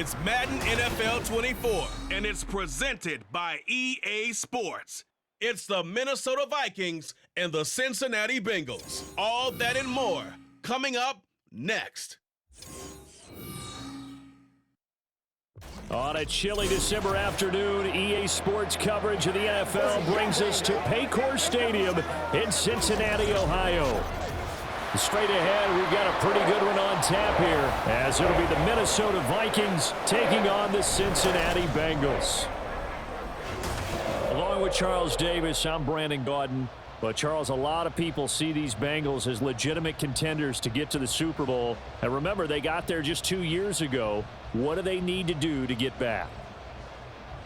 It's Madden NFL 24, and it's presented by EA Sports. It's the Minnesota Vikings and the Cincinnati Bengals. All that and more coming up next. On a chilly December afternoon, EA Sports coverage of the NFL brings us to Paycor Stadium in Cincinnati, Ohio. Straight ahead, we've got a pretty good one on tap here, as it'll be the Minnesota Vikings taking on the Cincinnati Bengals. Along with Charles Davis, I'm Brandon Gaudin. But, Charles, a lot of people see these Bengals as legitimate contenders to get to the Super Bowl. And remember, they got there just 2 years ago. What do they need to do to get back?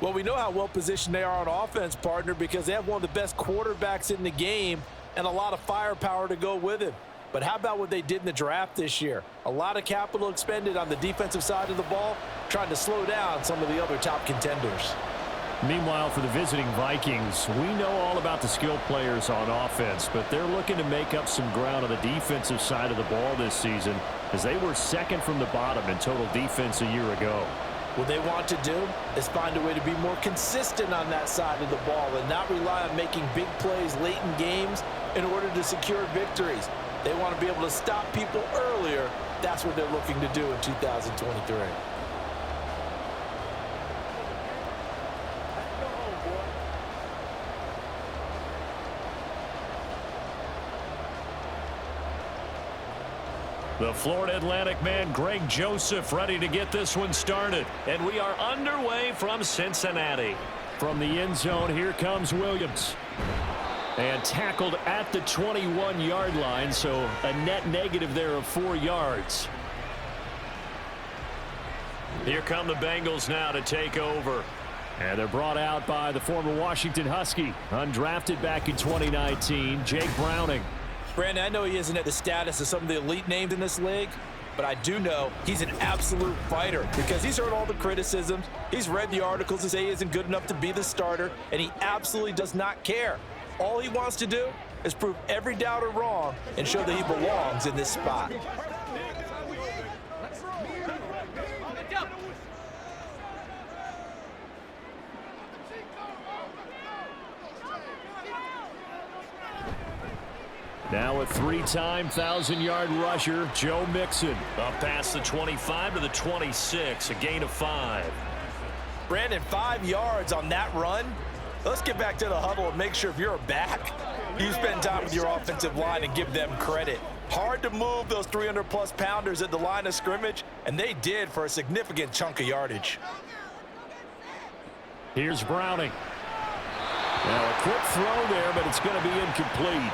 Well, we know how well-positioned they are on offense, partner, because they have one of the best quarterbacks in the game and a lot of firepower to go with him. But how about what they did in the draft this year? A lot of capital expended on the defensive side of the ball, trying to slow down some of the other top contenders. Meanwhile, for the visiting Vikings, we know all about the skilled players on offense, but they're looking to make up some ground on the defensive side of the ball this season, as they were second from the bottom in total defense a year ago. What they want to do is find a way to be more consistent on that side of the ball and not rely on making big plays late in games in order to secure victories. They want to be able to stop people earlier. That's what they're looking to do in 2023. The Florida Atlantic man, Greg Joseph, ready to get this one started. And we are underway from Cincinnati. From the end zone, here comes Williams. And tackled at the 21-yard line, so a net negative there of 4 yards. Here come the Bengals now to take over. And they're brought out by the former Washington Husky, undrafted back in 2019, Jake Browning. Brandon, I know he isn't at the status of some of the elite names in this league, but I do know he's an absolute fighter because he's heard all the criticisms. He's read the articles that say he isn't good enough to be the starter, and he absolutely does not care. All he wants to do is prove every doubter wrong and show that he belongs in this spot. Now a three-time 1,000-yard rusher, Joe Mixon. Up past the 25 to the 26, a gain of 5. Brandon, 5 yards on that run. Let's get back to the huddle and make sure if you're a back, you spend time with your offensive line and give them credit. Hard to move those 300-plus pounders at the line of scrimmage, and they did for a significant chunk of yardage. Here's Browning. Now a quick throw there, but it's going to be incomplete.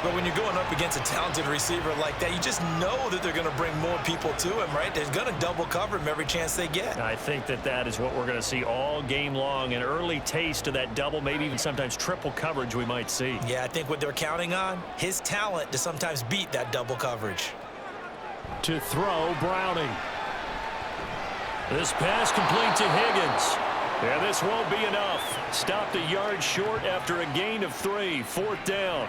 But when you're going up against a talented receiver like that, you just know that they're going to bring more people to him, right? They're going to double cover him every chance they get. I think that is what we're going to see all game long, an early taste of that double, maybe even sometimes triple coverage we might see. Yeah, I think what they're counting on, his talent to sometimes beat that double coverage. To throw, Browning. This pass complete to Higgins. Yeah, this won't be enough. Stopped a yard short after a gain of 3, 4th down.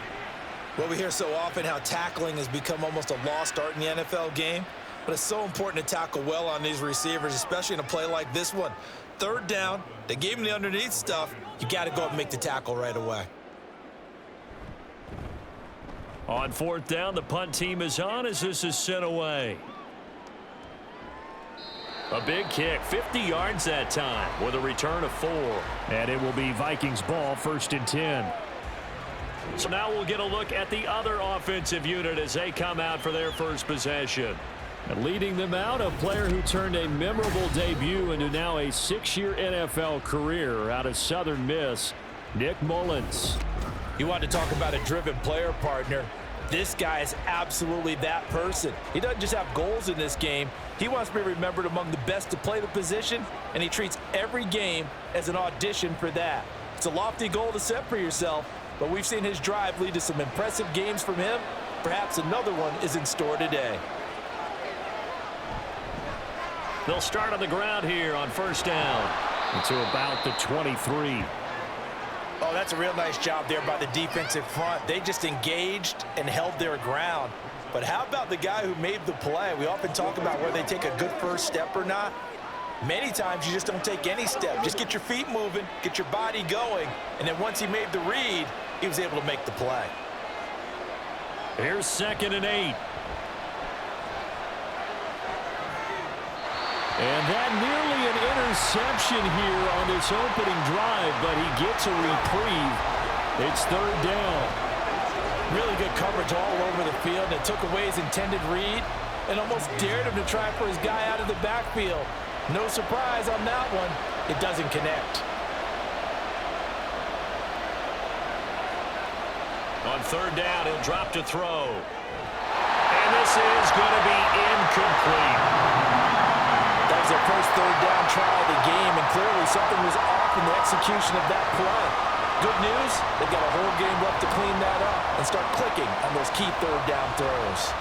Well, we hear so often how tackling has become almost a lost art in the NFL game, but it's so important to tackle well on these receivers, especially in a play like this one. 3rd down, they gave him the underneath stuff. You got to go up and make the tackle right away. On 4th down, the punt team is on as this is sent away. A big kick, 50 yards that time with a return of 4. And it will be Vikings ball, 1st and 10. So now we'll get a look at the other offensive unit as they come out for their first possession. And leading them out, a player who turned a memorable debut into now a 6-year NFL career out of Southern Miss, Nick Mullins. You want to talk about a driven player, partner. This guy is absolutely that person. He doesn't just have goals in this game. He wants to be remembered among the best to play the position, and he treats every game as an audition for that. It's a lofty goal to set for yourself, but we've seen his drive lead to some impressive games from him. Perhaps another one is in store today. They'll start on the ground here on 1st down. To about the 23. Oh, that's a real nice job there by the defensive front. They just engaged and held their ground. But how about the guy who made the play? We often talk about whether they take a good first step or not. Many times you just don't take any step. Just get your feet moving, get your body going, and then once he made the read, he was able to make the play. Here's 2nd and 8. And that nearly an interception here on this opening drive, but he gets a reprieve. It's 3rd down. Really good coverage all over the field. It took away his intended read and almost dared him to try for his guy out of the backfield. No surprise on that one. It doesn't connect. On 3rd down, he'll drop to throw. And this is going to be incomplete. That was their first 3rd down try of the game, and clearly something was off in the execution of that play. Good news, they've got a whole game left to clean that up and start clicking on those key 3rd down throws.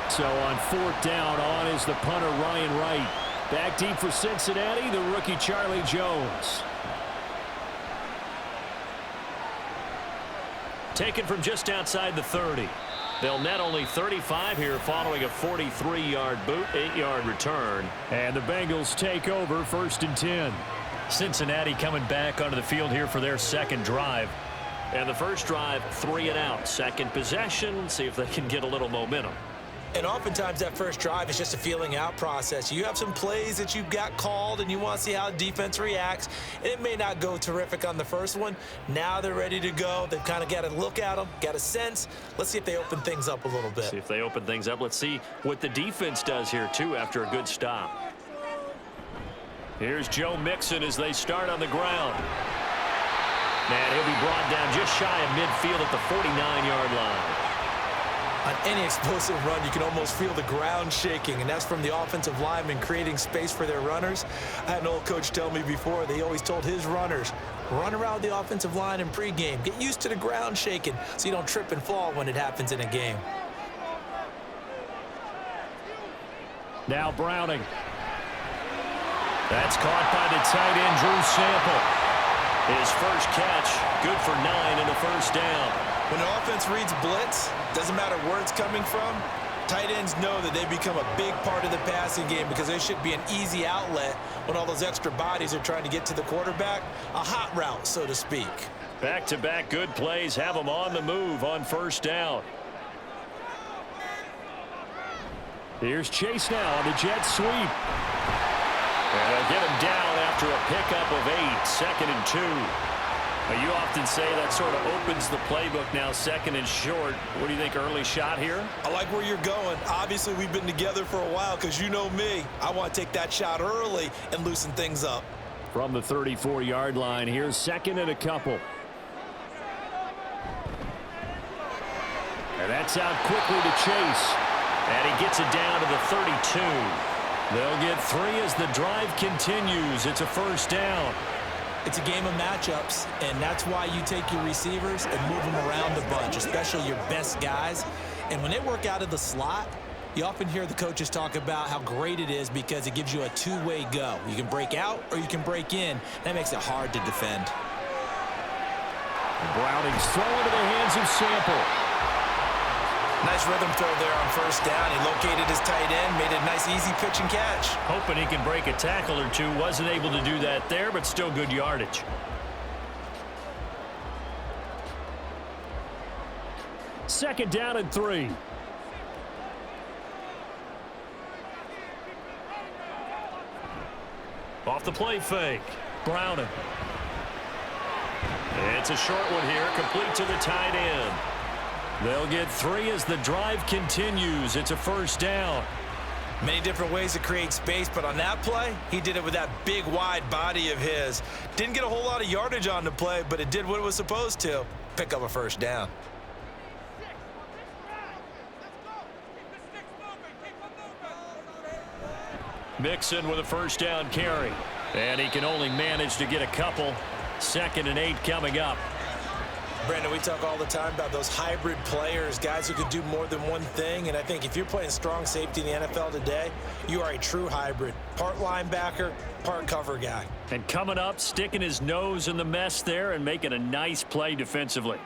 So on 4th down, on is the punter Ryan Wright. Back deep for Cincinnati, the rookie Charlie Jones. Taken from just outside the 30. They'll net only 35 here following a 43-yard boot, 8-yard return. And the Bengals take over 1st and 10. Cincinnati coming back onto the field here for their 2nd drive. And the first drive, 3 and out. 2nd possession, see if they can get a little momentum. And oftentimes that first drive is just a feeling out process. You have some plays that you've got called and you want to see how the defense reacts. And it may not go terrific on the first one. Now they're ready to go. They've kind of got to look at them, got a sense. Let's see if they open things up a little bit. See if they open things up. Let's see what the defense does here, too, after a good stop. Here's Joe Mixon as they start on the ground. And he'll be brought down just shy of midfield at the 49-yard line. On any explosive run, you can almost feel the ground shaking, and that's from the offensive linemen creating space for their runners. I had an old coach tell me before, they always told his runners, run around the offensive line in pregame. Get used to the ground shaking so you don't trip and fall when it happens in a game. Now Browning. That's caught by the tight end, Drew Sample. His first catch, good for 9 and a first down. When the offense reads blitz, doesn't matter where it's coming from, tight ends know that they become a big part of the passing game because they should be an easy outlet when all those extra bodies are trying to get to the quarterback. A hot route, so to speak. Back-to-back good plays have them on the move on first down. Here's Chase now on the jet sweep. And they'll get him down after a pickup of 8, 2nd and 2. You often say that sort of opens the playbook now, 2nd and short. What do you think, early shot here? I like where you're going. Obviously, we've been together for a while because you know me. I want to take that shot early and loosen things up. From the 34-yard line, here's 2nd and a couple. And that's out quickly to Chase. And he gets it down to the 32. They'll get 3 as the drive continues. It's a first down. It's a game of matchups, and that's why you take your receivers and move them around a bunch, especially your best guys. And when they work out of the slot, you often hear the coaches talk about how great it is because it gives you a two-way go. You can break out or you can break in. That makes it hard to defend. Browning's throw into the hands of Sample. Nice rhythm throw there on first down. He located his tight end, made a nice easy pitch and catch. Hoping he can break a tackle or two. Wasn't able to do that there, but still good yardage. Second down and 3. Off the play fake. Browning. It's a short one here, complete to the tight end. They'll get 3 as the drive continues. It's a first down. Many different ways to create space, but on that play, he did it with that big, wide body of his. Didn't get a whole lot of yardage on the play, but it did what it was supposed to. Pick up a first down. Mixon with a first down carry. And he can only manage to get a couple. 2nd and 8 coming up. Brandon, we talk all the time about those hybrid players, guys who can do more than one thing. And I think if you're playing strong safety in the NFL today, you are a true hybrid. Part linebacker, part cover guy. And coming up, sticking his nose in the mess there and making a nice play defensively.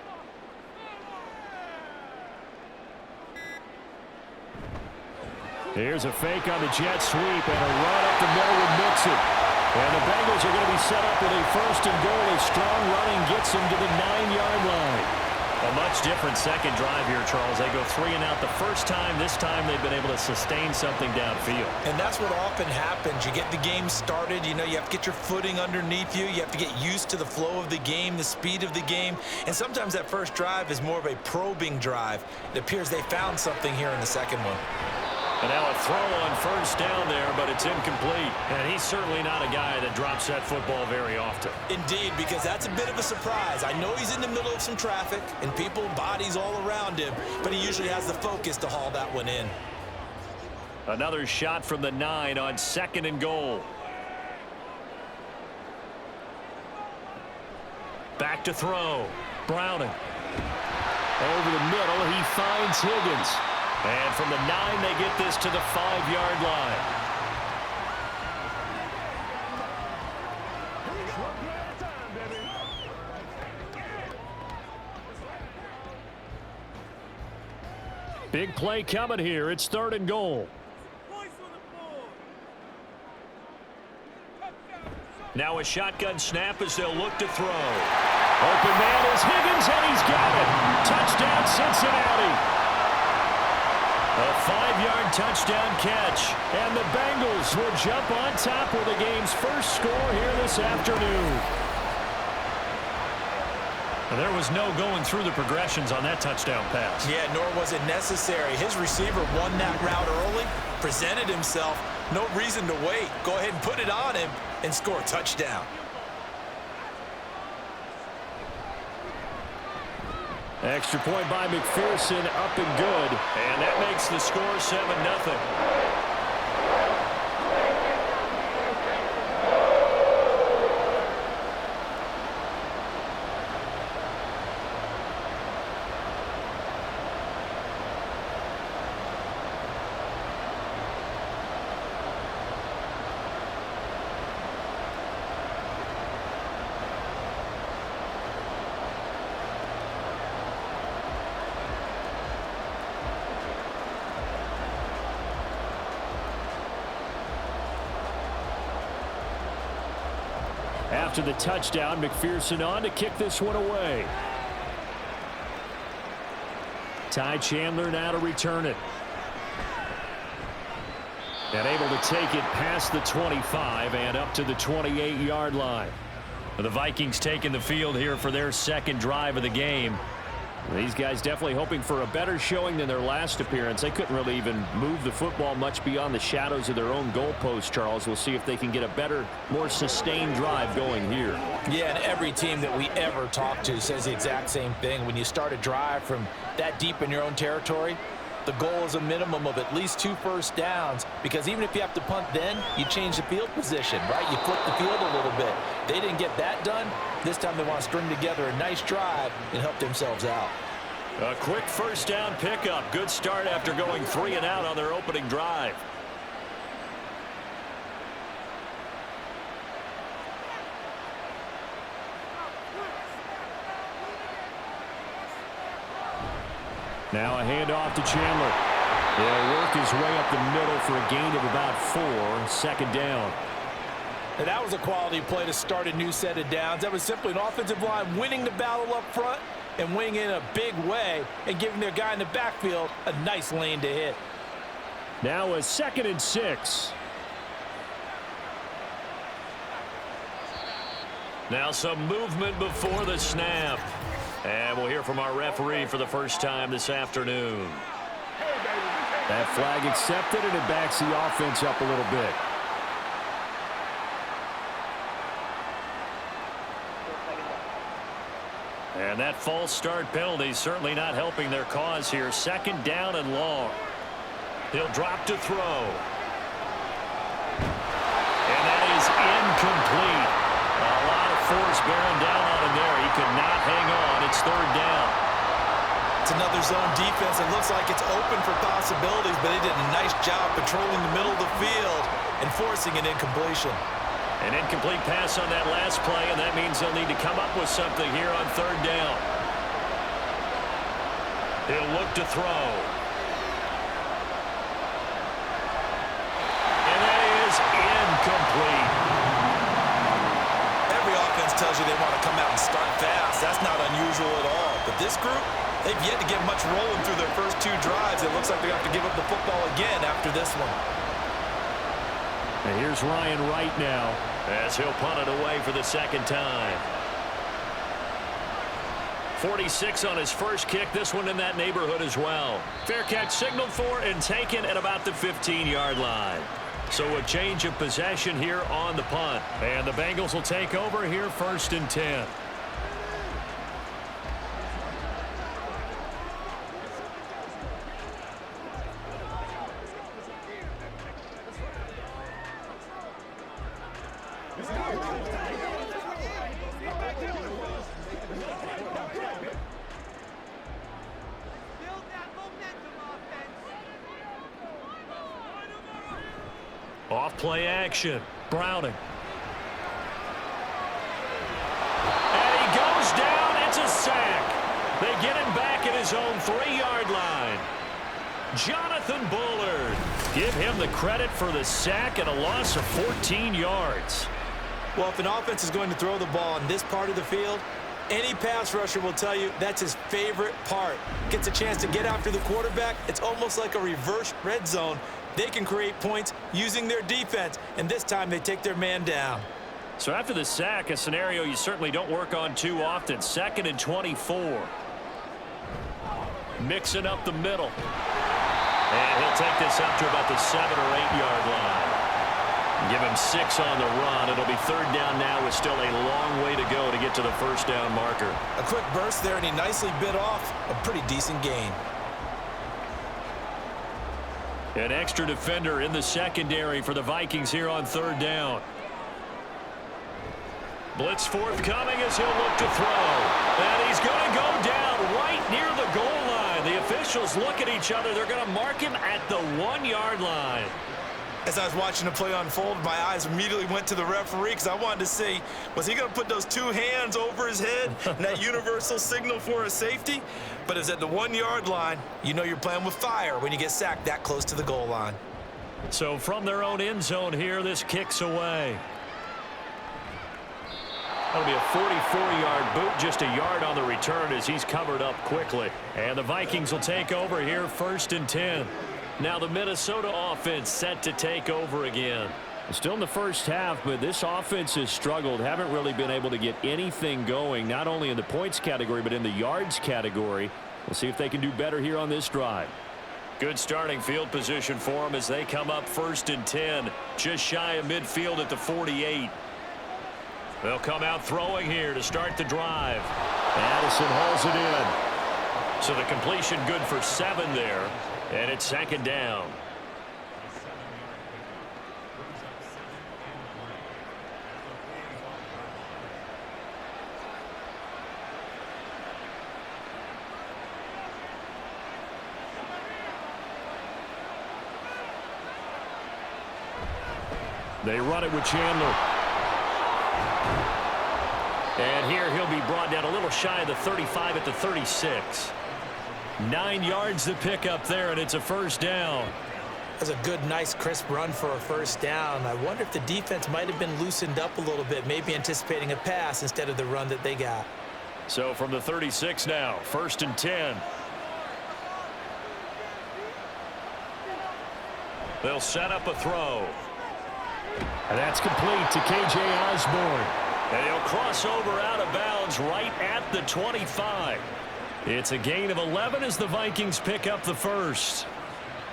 Here's a fake on the jet sweep and a run up the middle with Mixon. And the Bengals are going to be set up with a 1st and goal as strong running gets them to the 9-yard line. A much different second drive here, Charles. They go 3 and out the first time. This time they've been able to sustain something downfield. And that's what often happens. You get the game started. You have to get your footing underneath you. You have to get used to the flow of the game, the speed of the game. And sometimes that first drive is more of a probing drive. It appears they found something here in the second one. And now a throw on 1st down there, but it's incomplete. And he's certainly not a guy that drops that football very often. Indeed, because that's a bit of a surprise. I know he's in the middle of some traffic and people, bodies all around him, but he usually has the focus to haul that one in. Another shot from the 9 on 2nd and goal. Back to throw. Browning. Over the middle, he finds Higgins. And from the 9, they get this to the 5-yard line. Big play coming here. It's 3rd and goal. Now a shotgun snap as they'll look to throw. Open man is Higgins, and he's got it. Touchdown, Cincinnati. A 5-yard touchdown catch, and the Bengals will jump on top with the game's first score here this afternoon. And there was no going through the progressions on that touchdown pass. Yeah, nor was it necessary. His receiver won that route early, presented himself, no reason to wait. Go ahead and put it on him and score a touchdown. Extra point by McPherson, up and good. And that makes the score 7-0. After the touchdown, McPherson on to kick this one away. Ty Chandler now to return it. And able to take it past the 25 and up to the 28-yard line. The Vikings taking the field here for their 2nd drive of the game. These guys definitely hoping for a better showing than their last appearance. They couldn't really even move the football much beyond the shadows of their own goalpost, Charles. We'll see if they can get a better, more sustained drive going here. Yeah, and every team that we ever talk to says the exact same thing. When you start a drive from that deep in your own territory, the goal is a minimum of at least 2 first downs, because even if you have to punt then, you change the field position, right? You flip the field a little bit. They didn't get that done. This time they want to string together a nice drive and help themselves out. A quick 1st down pickup. Good start after going 3 and out on their opening drive. Now a handoff to Chandler. They'll work his way up the middle for a gain of about 4. 2nd down. And that was a quality play to start a new set of downs. That was simply an offensive line winning the battle up front and winning in a big way and giving their guy in the backfield a nice lane to hit. Now a 2nd and 6. Now some movement before the snap. And we'll hear from our referee for the first time this afternoon. That flag accepted, and it backs the offense up a little bit. And that false start penalty certainly not helping their cause here. 2nd down and long. He'll drop to throw. And that is incomplete. A lot of force bearing down on him there. He could not hang on. It's 3rd down. It's another zone defense. It looks like it's open for possibilities, but they did a nice job patrolling the middle of the field and forcing an incompletion. An incomplete pass on that last play, and that means they'll need to come up with something here on 3rd down. He'll look to throw. tells you they want to come out and start fast. That's not unusual at all. But this group, they've yet to get much rolling through their first 2 drives. It looks like they have to give up the football again after this one. And here's Ryan Wright now as he'll punt it away for the second time. 46 on his first kick. This one in that neighborhood as well. Fair catch signaled for and taken at about the 15-yard line. So a change of possession here on the punt. And the Bengals will take over here 1st and 10. Off play action. Browning. And he goes down. It's a sack. They get him back at his own 3-yard line. Jonathan Bullard. Give him the credit for the sack and a loss of 14 yards. Well, if an offense is going to throw the ball in this part of the field, any pass rusher will tell you that's his favorite part. Gets a chance to get after the quarterback. It's almost like a reverse red zone. They can create points using their defense, and this time they take their man down. So after the sack, a scenario you certainly don't work on too often. 2nd and 24. Mixing up the middle. And he'll take this up to about the 7- or 8-yard line. Give him 6 on the run. It'll be 3rd down now with still a long way to go to get to the 1st down marker. A quick burst there, and he nicely bit off a pretty decent gain. An extra defender in the secondary for the Vikings here on 3rd down. Blitz forthcoming as he'll look to throw. And he's going to go down right near the goal line. The officials look at each other. They're going to mark him at the 1-yard line. As I was watching the play unfold, my eyes immediately went to the referee because I wanted to see, was he going to put those 2 hands over his head and that universal signal for a safety? But it's at the 1-yard line. You know you're playing with fire when you get sacked that close to the goal line. So from their own end zone here, this kicks away. That'll be a 44-yard boot, just a yard on the return as he's covered up quickly. And the Vikings will take over here 1st and 10. Now the Minnesota offense set to take over again. Still in the first half, but this offense has struggled. Haven't really been able to get anything going, not only in the points category, but in the yards category. We'll see if they can do better here on this drive. Good starting field position for them as they come up 1st and 10. Just shy of midfield at the 48. They'll come out throwing here to start the drive. Addison hauls it in. So the completion good for 7 there. And it's 2nd down. They run it with Chandler. And here he'll be brought down a little shy of the 35 at the 36. 9 yards to pick up there, and it's a 1st down. That's a good, nice, crisp run for a 1st down. I wonder if the defense might have been loosened up a little bit, maybe anticipating a pass instead of the run that they got. So from the 36 now, 1st and 10. They'll set up a throw. And that's complete to K.J. Osborne. And he'll cross over out of bounds right at the 25. It's a gain of 11 as the Vikings pick up the 1st.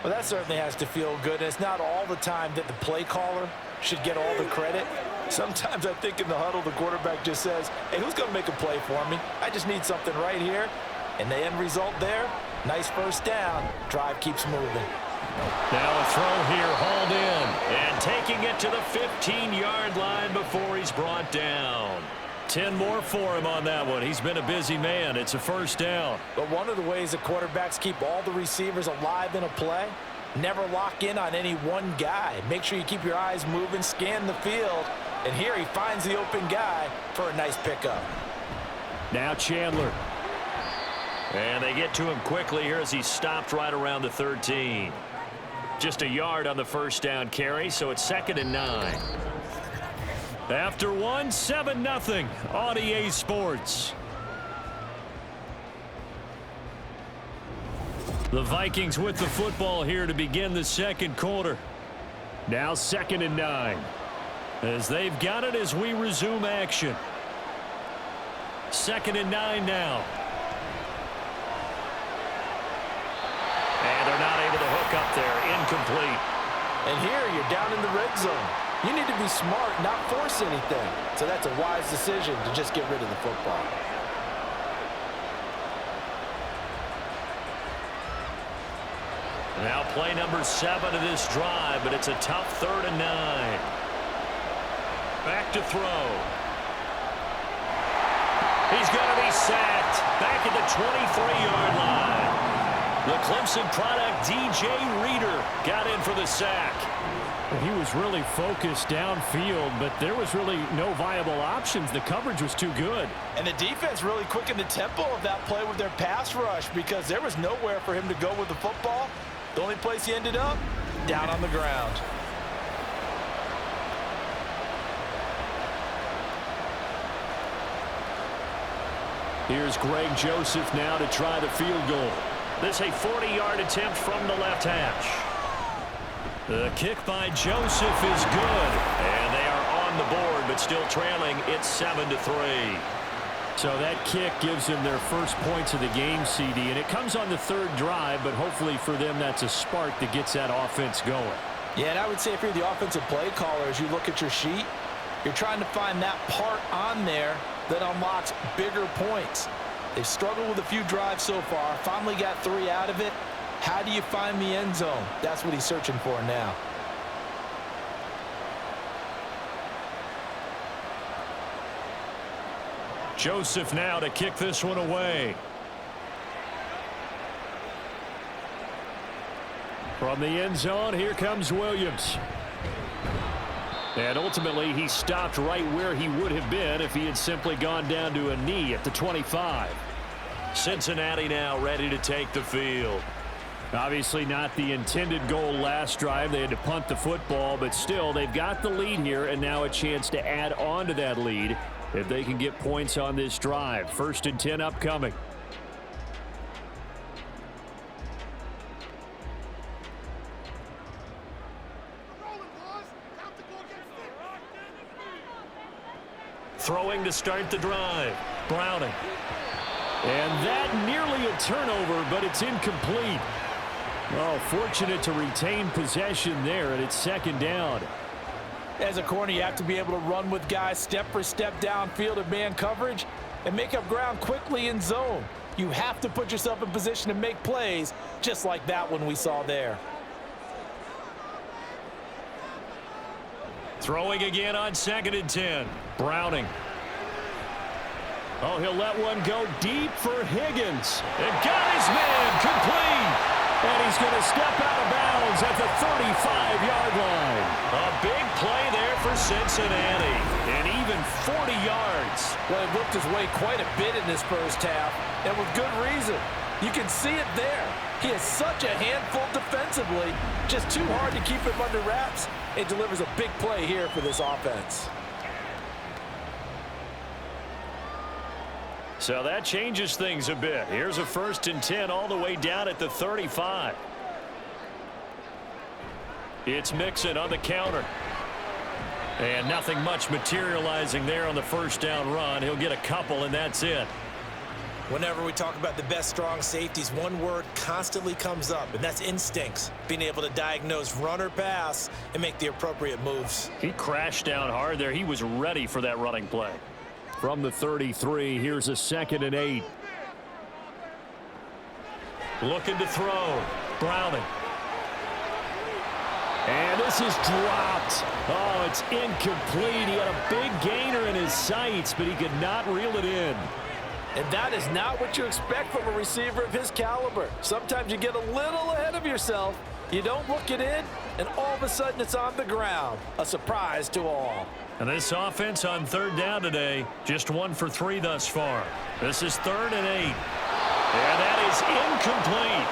Well, that certainly has to feel good. And it's not all the time that the play caller should get all the credit. Sometimes I think in the huddle, the quarterback just says, hey, who's going to make a play for me? I just need something right here. And the end result there, nice 1st down. Drive keeps moving. Now a throw here, hauled in. And taking it to the 15-yard line before he's brought down. 10 more for him on that one. He's been a busy man. It's a 1st down. But one of the ways that quarterbacks keep all the receivers alive in a play, never lock in on any one guy. Make sure you keep your eyes moving, scan the field. And here he finds the open guy for a nice pickup. Now Chandler. And they get to him quickly here as he's stopped right around the 13. Just a yard on the 1st down carry, so it's 2nd and 9. After one, 7-0 on EA Sports. The Vikings with the football here to begin the second quarter. Now 2nd and 9. As they've got it as we resume action. 2nd and 9 now. And they're not able to hook up there. Incomplete. And here you're down in the red zone. You need to be smart, not force anything. So that's a wise decision to just get rid of the football. Now play number 7 of this drive, but it's a tough 3rd and 9. Back to throw. He's going to be sacked. Back at the 23-yard line. The Clemson product, DJ Reader, got in for the sack. He was really focused downfield, but there was really no viable options. The coverage was too good. And the defense really quickened the tempo of that play with their pass rush because there was nowhere for him to go with the football. The only place he ended up, down on the ground. Here's Greg Joseph now to try the field goal. This a 40-yard attempt from the left hash. The kick by Joseph is good. And they are on the board, but still trailing. It's 7-3. So that kick gives them their first points of the game, CD, and it comes on the 3rd drive, but hopefully for them that's a spark that gets that offense going. Yeah, and I would say if you're the offensive play caller, as you look at your sheet, you're trying to find that part on there that unlocks bigger points. They've struggled with a few drives so far, finally got 3 out of it. How do you find the end zone? That's what he's searching for now. Joseph now to kick this one away. From the end zone, here comes Williams. And ultimately, he stopped right where he would have been if he had simply gone down to a knee at the 25. Cincinnati now ready to take the field. Obviously not the intended goal last drive. They had to punt the football, but still, they've got the lead here, and now a chance to add on to that lead if they can get points on this drive. 1st and 10 upcoming. Throwing to start the drive. Browning. And that nearly a turnover, but it's incomplete. Oh, fortunate to retain possession there, and it's 2nd down. As a corner, you have to be able to run with guys step for step downfield of man coverage and make up ground quickly in zone. You have to put yourself in position to make plays just like that one we saw there. Throwing again on 2nd and 10. Browning. Oh, he'll let one go deep for Higgins. And got his man complete. And he's going to step out of bounds at the 35-yard line. A big play there for Cincinnati. And even 40 yards. Well, he worked his way quite a bit in this first half, and with good reason. You can see it there. He is such a handful defensively. Just too hard to keep him under wraps. It delivers a big play here for this offense. So that changes things a bit. Here's a 1st and 10 all the way down at the 35. It's Mixon on the counter. And nothing much materializing there on the 1st down run. He'll get a couple, and that's it. Whenever we talk about the best strong safeties, one word constantly comes up, and that's instincts. Being able to diagnose run or pass and make the appropriate moves. He crashed down hard there. He was ready for that running play. From the 33, here's a 2nd and 8. Looking to throw. Browning. And this is dropped. Oh, it's incomplete. He had a big gainer in his sights, but he could not reel it in. And that is not what you expect from a receiver of his caliber. Sometimes you get a little ahead of yourself. You don't look it in, and all of a sudden it's on the ground. A surprise to all. And this offense on 3rd down today, just 1 for 3 thus far. This is 3rd and 8. And that is incomplete.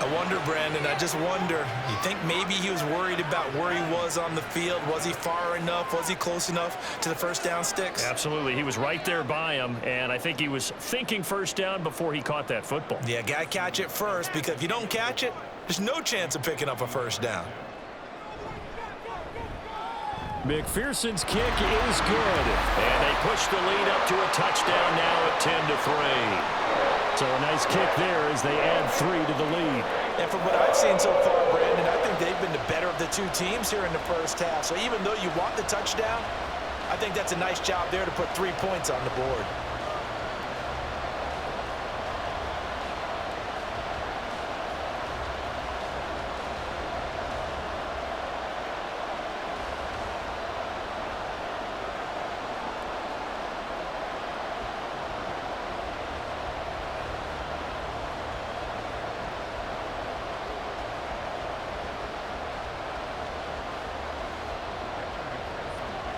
I wonder, Brandon, I just wonder. You think maybe he was worried about where he was on the field? Was he far enough? Was he close enough to the first down sticks? Absolutely. He was right there by him, and I think he was thinking first down before he caught that football. Yeah, got to catch it first, because if you don't catch it, there's no chance of picking up a first down. McPherson's kick is good. And they push the lead up to a touchdown now at 10-3. So a nice kick there as they add 3 to the lead. And from what I've seen so far, Brandon, I think they've been the better of the two teams here in the first half. So even though you want the touchdown, I think that's a nice job there to put 3 points on the board.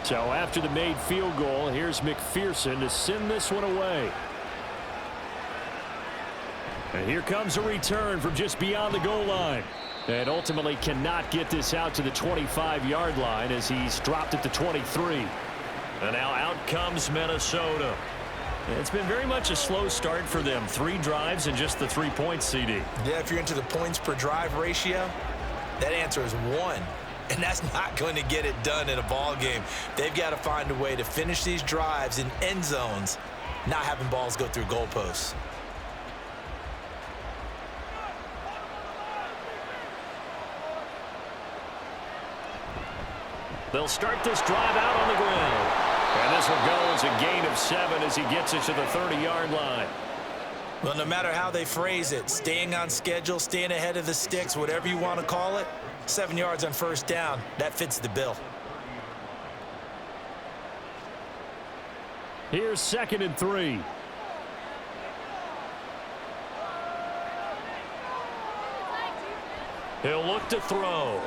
So after the made field goal, here's McPherson to send this one away. And here comes a return from just beyond the goal line. And ultimately cannot get this out to the 25-yard line as he's dropped it to 23. And now out comes Minnesota. It's been very much a slow start for them. 3 drives and just the 3 points, CD. Yeah, if you're into the points per drive ratio, that answer is 1. And that's not going to get it done in a ball game. They've got to find a way to finish these drives in end zones, not having balls go through goalposts. They'll start this drive out on the ground. And this will go as a gain of 7 as he gets it to the 30-yard line. Well, no matter how they phrase it, staying on schedule, staying ahead of the sticks, whatever you want to call it, 7 yards on first down, that fits the bill. Here's 2nd and 3. He'll look to throw.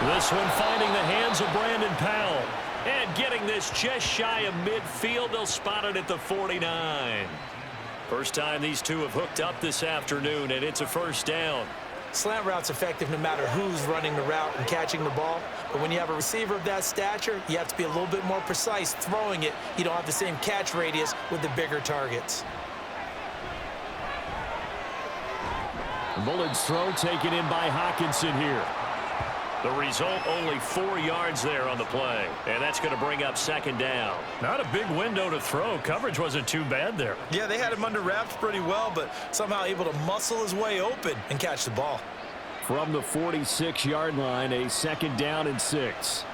This one finding the hands of Brandon Powell. And getting this just shy of midfield. They'll spot it at the 49. First time these two have hooked up this afternoon, and it's a first down. Slant route's effective no matter who's running the route and catching the ball. But when you have a receiver of that stature, you have to be a little bit more precise throwing it. You don't have the same catch radius with the bigger targets. Bullen's throw taken in by Hawkinson here. The result, only 4 yards there on the play. And that's going to bring up 2nd down. Not a big window to throw. Coverage wasn't too bad there. Yeah, they had him under wraps pretty well, but somehow able to muscle his way open and catch the ball. From the 46-yard line, a 2nd down and 6.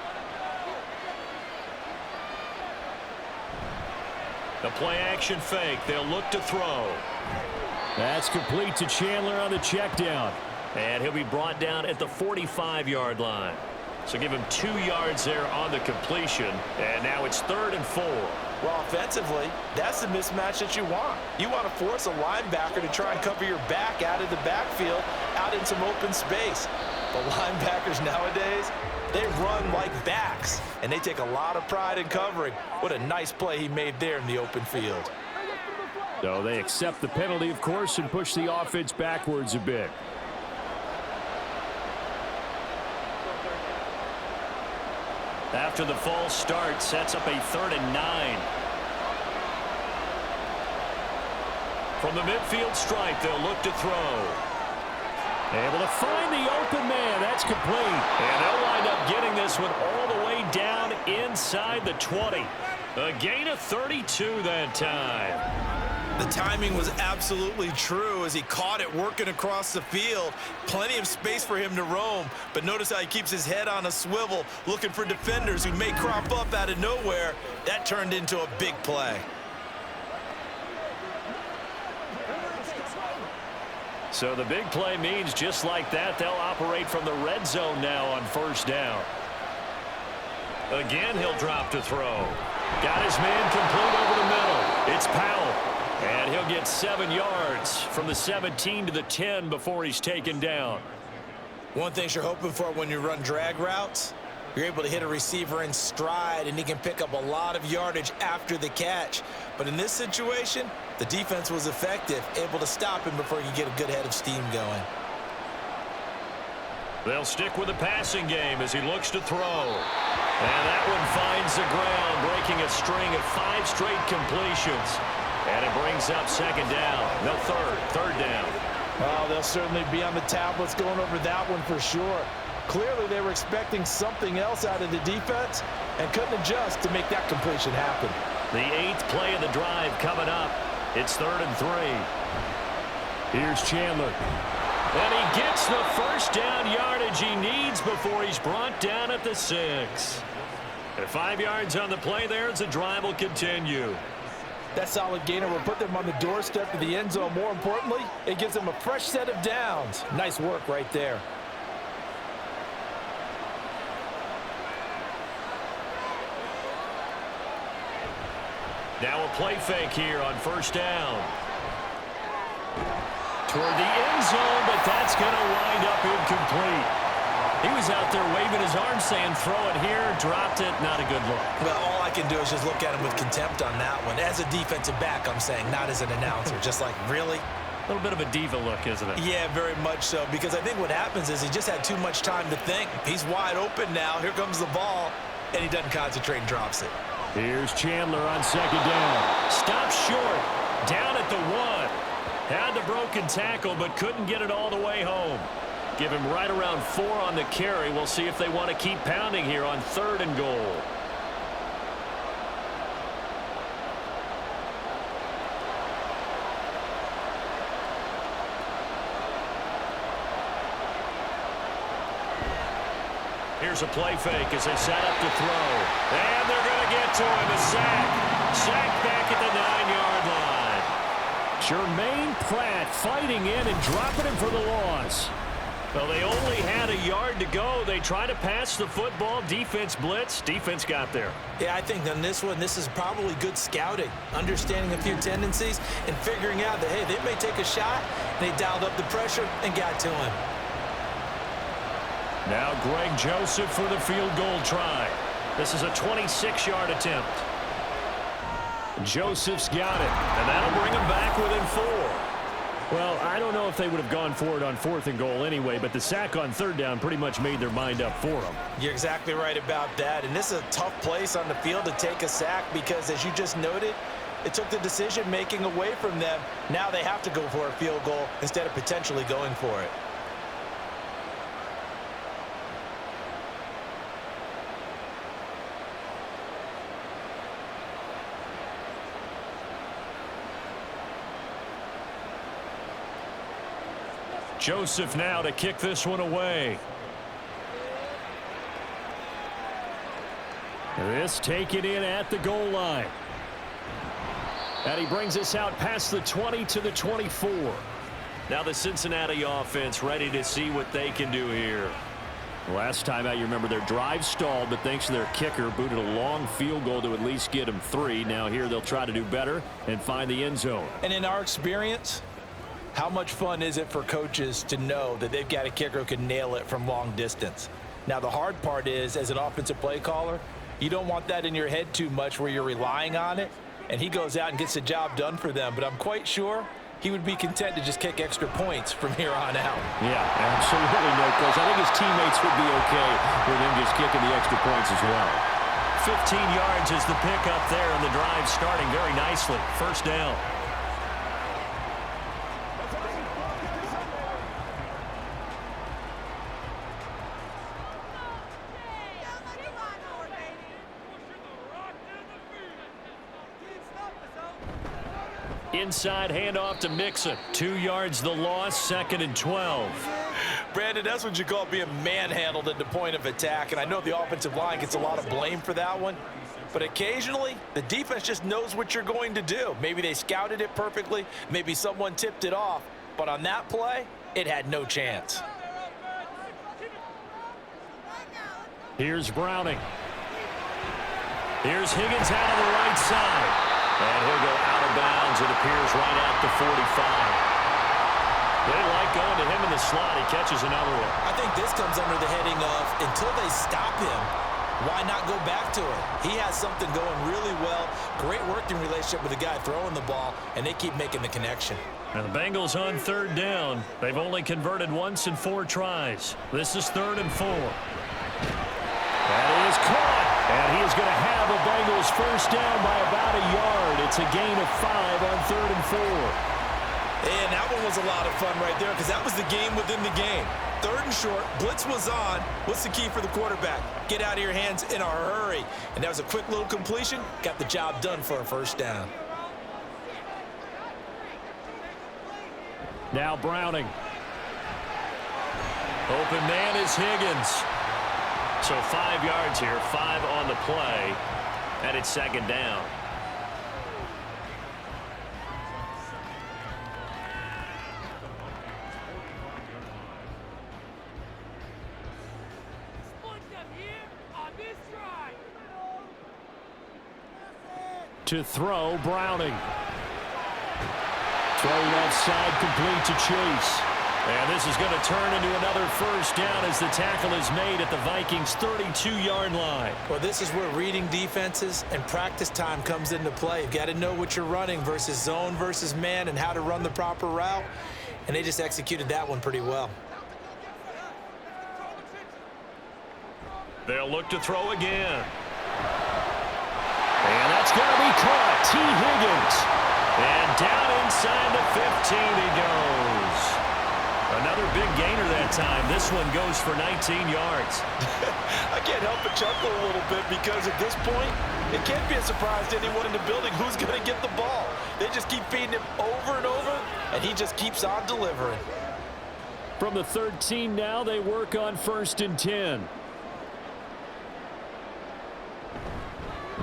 The play action fake. They'll look to throw. That's complete to Chandler on the check down. And he'll be brought down at the 45-yard line. So give him 2 yards there on the completion. And now it's 3rd and 4. Well, offensively, that's the mismatch that you want. You want to force a linebacker to try and cover your back out of the backfield, out in some open space. But linebackers nowadays, they run like backs, and they take a lot of pride in covering. What a nice play he made there in the open field. So they accept the penalty, of course, and push the offense backwards a bit. After the false start, sets up a 3rd and 9. From the midfield stripe, they'll look to throw. Able to find the open man. That's complete. And they'll wind up getting this one all the way down inside the 20. A gain of 32 that time. The timing was absolutely true as he caught it working across the field. Plenty of space for him to roam, but notice how he keeps his head on a swivel looking for defenders who may crop up out of nowhere. That turned into a big play. So the big play means just like that, they'll operate from the red zone now on first down. Again, he'll drop to throw. Got his man complete over the middle. It's Powell. And he'll get 7 yards from the 17 to the 10 before he's taken down. One thing you're hoping for when you run drag routes, You're able to hit a receiver in stride, and he can pick up a lot of yardage after the catch. But in this situation, the defense was effective, able to stop him before he could get a good head of steam going. They'll stick with the passing game as he looks to throw. And that one finds the ground, breaking a string of 5 straight completions. And it brings up second down. No, third down. Oh, they'll certainly be on the tablets going over that one for sure. Clearly, they were expecting something else out of the defense and couldn't adjust to make that completion happen. The 8th play of the drive coming up. It's 3rd and 3. Here's Chandler. And he gets the first down yardage he needs before he's brought down at the 6. And 5 yards on the play there as the drive will continue. That solid gainer will put them on the doorstep of the end zone. More importantly, it gives them a fresh set of downs. Nice work right there. Now a play fake here on 1st down. Toward the end zone, but that's going to wind up incomplete. He was out there waving his arms saying, throw it here, dropped it, not a good look. Well, all I can do is just look at him with contempt on that one. As a defensive back, I'm saying, not as an announcer. Just like, really? A little bit of a diva look, isn't it? Yeah, very much so, because I think what happens is he just had too much time to think. He's wide open now. Here comes the ball, and he doesn't concentrate and drops it. Here's Chandler on 2nd down. Stops short, down at the 1. Had the broken tackle, but couldn't get it all the way home. Give him right around 4 on the carry. We'll see if they want to keep pounding here on 3rd and goal. Here's a play fake as they set up to throw. And they're going to get to him. A sack. Sack back at the 9-yard line. Jermaine Pratt fighting in and dropping him for the loss. Well, they only had a yard to go. They tried to pass the football. Defense blitz. Defense got there. Yeah, I think on this one, this is probably good scouting, understanding a few tendencies and figuring out that, hey, they may take a shot. They dialed up the pressure and got to him. Now Greg Joseph for the field goal try. This is a 26-yard attempt. Joseph's got it. And that'll bring him back within 4. Well, I don't know if they would have gone for it on 4th and goal anyway, but the sack on 3rd down pretty much made their mind up for them. You're exactly right about that. And this is a tough place on the field to take a sack because, as you just noted, it took the decision-making away from them. Now they have to go for a field goal instead of potentially going for it. Joseph now to kick this one away. This taken in at the goal line. And he brings us out past the 20 to the 24. Now the Cincinnati offense ready to see what they can do here. Last time out, you remember their drive stalled, but thanks to their kicker, booted a long field goal to at least get them 3. Now here they'll try to do better and find the end zone. And in our experience, how much fun is it for coaches to know that they've got a kicker who can nail it from long distance? Now, the hard part is, as an offensive play caller, you don't want that in your head too much where you're relying on it, and he goes out and gets the job done for them. But I'm quite sure he would be content to just kick extra points from here on out. Yeah, absolutely no question. I think his teammates would be okay with him just kicking the extra points as well. 15 yards is the pickup there, and the drive starting very nicely. 1st down. Inside handoff to Mixon. 2 yards the loss, 2nd and 12. Brandon, that's what you call being manhandled at the point of attack. And I know the offensive line gets a lot of blame for that one. But occasionally, the defense just knows what you're going to do. Maybe they scouted it perfectly. Maybe someone tipped it off. But on that play, it had no chance. Here's Browning. Here's Higgins out of the right side. And he'll go out of bounds, it appears, right at the 45. They like going to him in the slot. He catches another one. I think this comes under the heading of until they stop him, why not go back to it? He has something going really well. Great working relationship with the guy throwing the ball, and they keep making the connection. And the Bengals on third down. They've only converted once in 4 tries. This is 3rd and 4. That is caught. And he is going to have a Bengals first down by about a yard. It's a gain of 5 on 3rd and 4. And that one was a lot of fun right there because that was the game within the game. 3rd and short, blitz was on. What's the key for the quarterback? Get out of your hands in a hurry. And that was a quick little completion. Got the job done for a first down. Now Browning. Open man is Higgins. So 5 yards here, 5 on the play, and it's 2nd down. To throw, Browning. Throw left side, complete to Chase. And this is going to turn into another first down as the tackle is made at the Vikings' 32-yard line. Well, this is where reading defenses and practice time comes into play. You've got to know what you're running versus zone versus man and how to run the proper route. And they just executed that one pretty well. They'll look to throw again. And that's going to be caught. T. Higgins. And down inside the 15 he goes. Another big gainer that time. This one goes for 19 yards. I can't help but chuckle a little bit because at this point, it can't be a surprise to anyone in the building who's going to get the ball. They just keep feeding him over and over, and he just keeps on delivering. From the 13 now, they work on 1st and 10.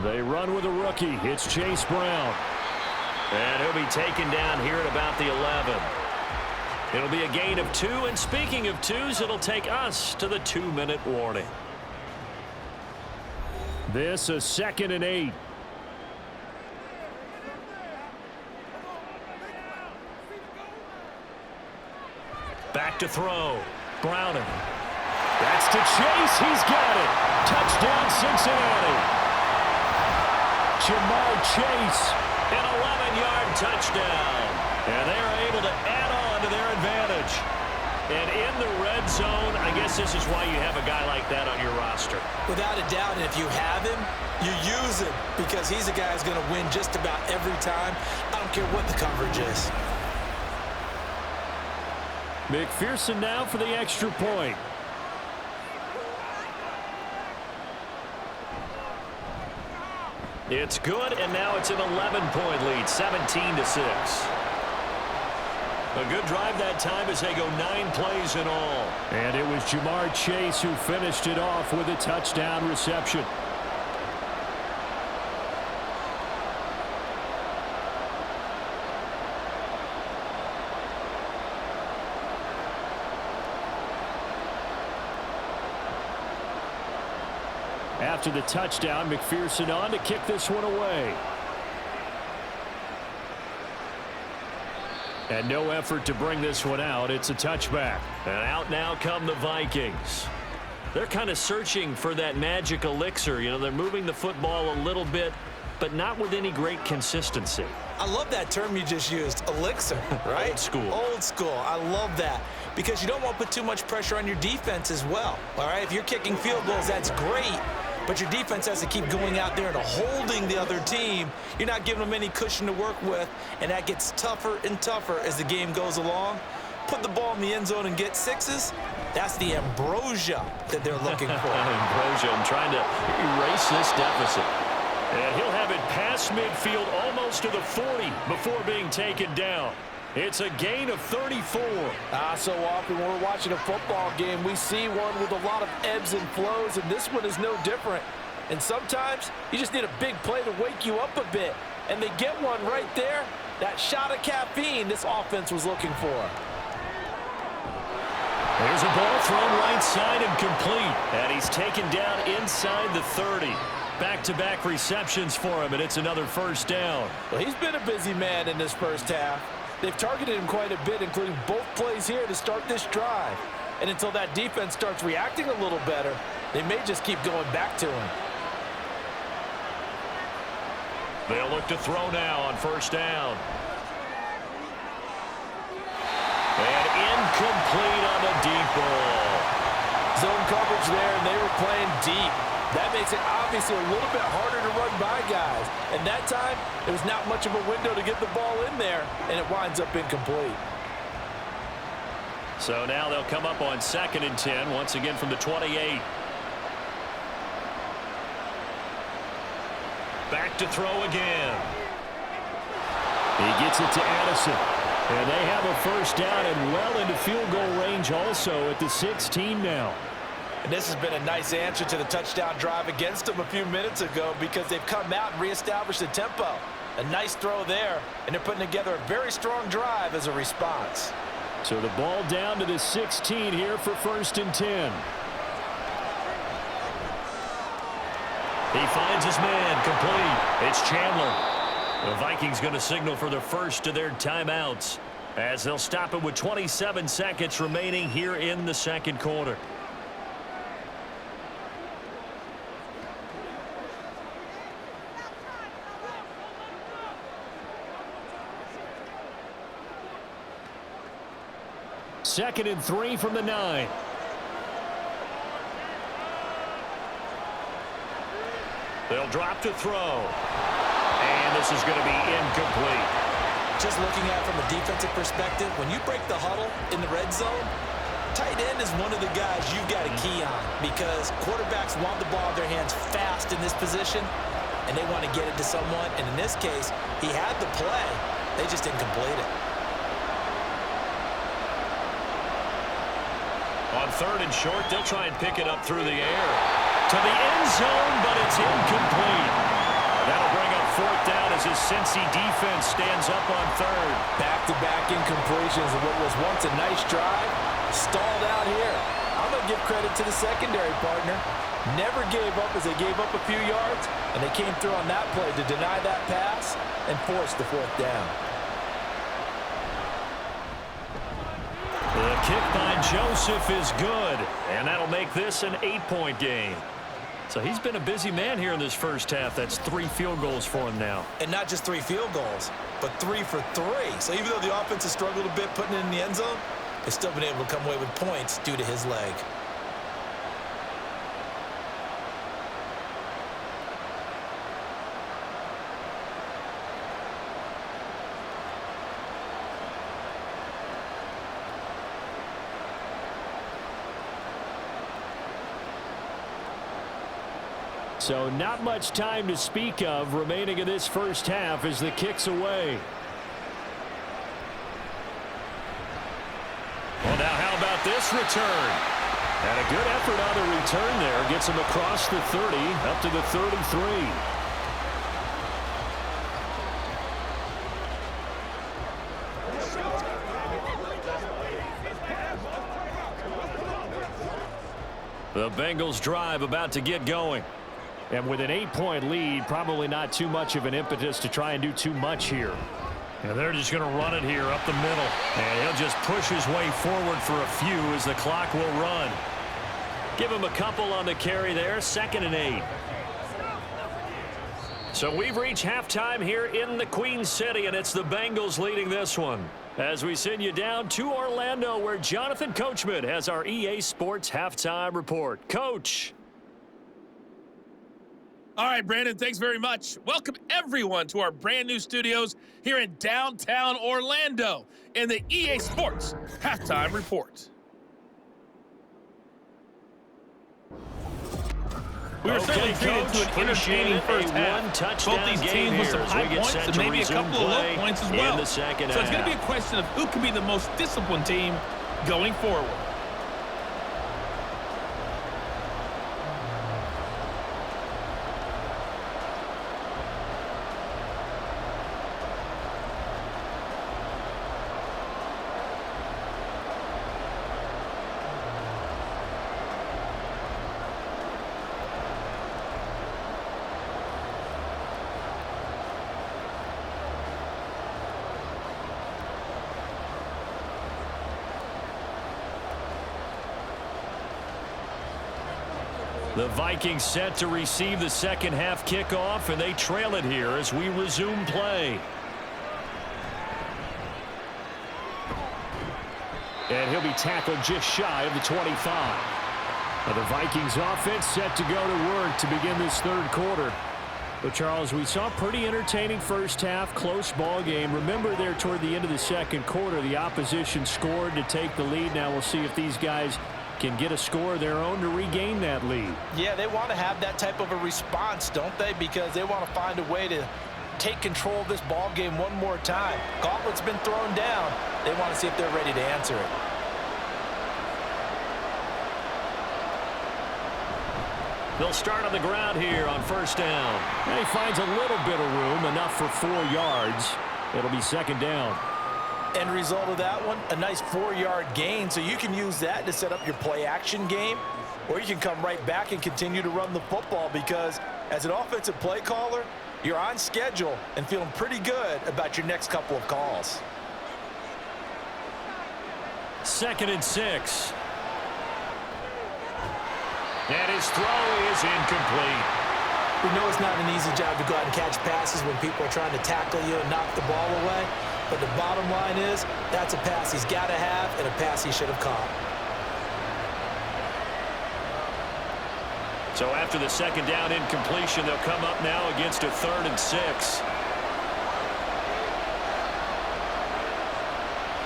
They run with a rookie. It's Chase Brown. And he'll be taken down here at about the 11. It'll be a gain of 2, and speaking of 2s, it'll take us to the 2-minute warning. This is 2nd and 8. Back to throw. Browning. That's to Chase. He's got it. Touchdown, Cincinnati. Jamar Chase, an 11-yard touchdown. And they are able to add on to their advantage. And in the red zone, I guess this is why you have a guy like that on your roster. Without a doubt, and if you have him, you use him because he's a guy who's going to win just about every time. I don't care what the coverage is. McPherson now for the extra point. It's good, and now it's an 11-point lead, 17-6. A good drive that time as they go 9 plays in all. And it was Jamar Chase who finished it off with a touchdown reception. After the touchdown, McPherson on to kick this one away. And no effort to bring this one out. It's a touchback. And out now come the Vikings. They're kind of searching for that magic elixir. You know, they're moving the football a little bit, but not with any great consistency. I love that term you just used, elixir, right? Old school. Old school. I love that because you don't want to put too much pressure on your defense as well. All right, if you're kicking field goals, that's great. But your defense has to keep going out there and holding the other team. You're not giving them any cushion to work with, and that gets tougher and tougher as the game goes along. Put the ball in the end zone and get 6s. That's the ambrosia that they're looking for. Ambrosia and trying to erase this deficit. And he'll have it past midfield almost to the 40 before being taken down. It's a gain of 34. So often when we're watching a football game, we see one with a lot of ebbs and flows, and this one is no different. And sometimes you just need a big play to wake you up a bit. And they get one right there. That shot of caffeine this offense was looking for. There's a ball thrown right side and complete. And he's taken down inside the 30. Back-to-back receptions for him, and it's another first down. Well, he's been a busy man in this first half. They've targeted him quite a bit, including both plays here to start this drive. And until that defense starts reacting a little better, they may just keep going back to him. They'll look to throw now on first down. And incomplete on the deep ball. Zone coverage there, and they were playing deep. That makes it obviously a little bit harder to run by guys. And that time, there was not much of a window to get the ball in there, and it winds up incomplete. So now they'll come up on 2nd and 10, once again from the 28. Back to throw again. He gets it to Addison. And they have a first down and well into field goal range also at the 16 now. And this has been a nice answer to the touchdown drive against them a few minutes ago because they've come out and reestablished the tempo. A nice throw there, and they're putting together a very strong drive as a response. So the ball down to the 16 here for 1st and 10. He finds his man, complete. It's Chandler. The Vikings going to signal for the first of their timeouts as they'll stop it with 27 seconds remaining here in the second quarter. Second and 3 from the 9. They'll drop to throw. And this is going to be incomplete. Just looking at it from a defensive perspective, when you break the huddle in the red zone, tight end is one of the guys you've got to key on because quarterbacks want the ball in their hands fast in this position, and they want to get it to someone. And in this case, he had the play. They just didn't complete it. On 3rd and short, they'll try and pick it up through the air. To the end zone, but it's incomplete. That'll bring up 4th down as his Cincy defense stands up on 3rd. Back-to-back incompletions of what was once a nice drive. Stalled out here. I'm going to give credit to the secondary partner. Never gave up as they gave up a few yards, and they came through on that play to deny that pass and force the 4th down. The kick by Joseph is good, and that'll make this an 8-point game. So he's been a busy man here in this first half. That's 3 field goals for him now. And not just 3 field goals, but 3 for 3. So even though the offense has struggled a bit putting it in the end zone, they've still been able to come away with points due to his leg. So not much time to speak of remaining in this first half as the kick's away. Well, now how about this return? And a good effort on the return there. Gets him across the 30, up to the 33. The Bengals drive about to get going. And with an 8-point lead, probably not too much of an impetus to try and do too much here. And they're just going to run it here up the middle. And he'll just push his way forward for a few as the clock will run. Give him a couple on the carry there. 2nd and 8. So we've reached halftime here in the Queen City, and it's the Bengals leading this one. As we send you down to Orlando, where Jonathan Coachman has our EA Sports Halftime Report. Coach. All right, Brandon, thanks very much. Welcome, everyone, to our brand new studios here in downtown Orlando in the EA Sports Halftime Report. We were certainly treated to an entertaining first half. Both these teams with some high points and maybe a couple of low points as well. So it's going to be a question of who can be the most disciplined team going forward. The Vikings set to receive the second half kickoff, and they trail it here as we resume play. And he'll be tackled just shy of the 25. Now the Vikings offense set to go to work to begin this third quarter. But, Charles, we saw a pretty entertaining first half, close ball game. Remember there toward the end of the second quarter, the opposition scored to take the lead. Now we'll see if these guys can get a score of their own to regain that lead. Yeah, they want to have that type of a response, don't they? Because they want to find a way to take control of this ball game one more time. Gauntlet's been thrown down. They want to see if they're ready to answer it. They'll start on the ground here on first down. And he finds a little bit of room, enough for 4 yards. It'll be second down. End result of that one, a nice 4-yard gain. So you can use that to set up your play-action game, or you can come right back and continue to run the football because as an offensive play caller, you're on schedule and feeling pretty good about your next couple of calls. 2nd and 6. And his throw is incomplete. We know it's not an easy job to go out and catch passes when people are trying to tackle you and knock the ball away. But the bottom line is that's a pass he's got to have and a pass he should have caught. So after the second down incompletion, they'll come up now against a 3rd and 6.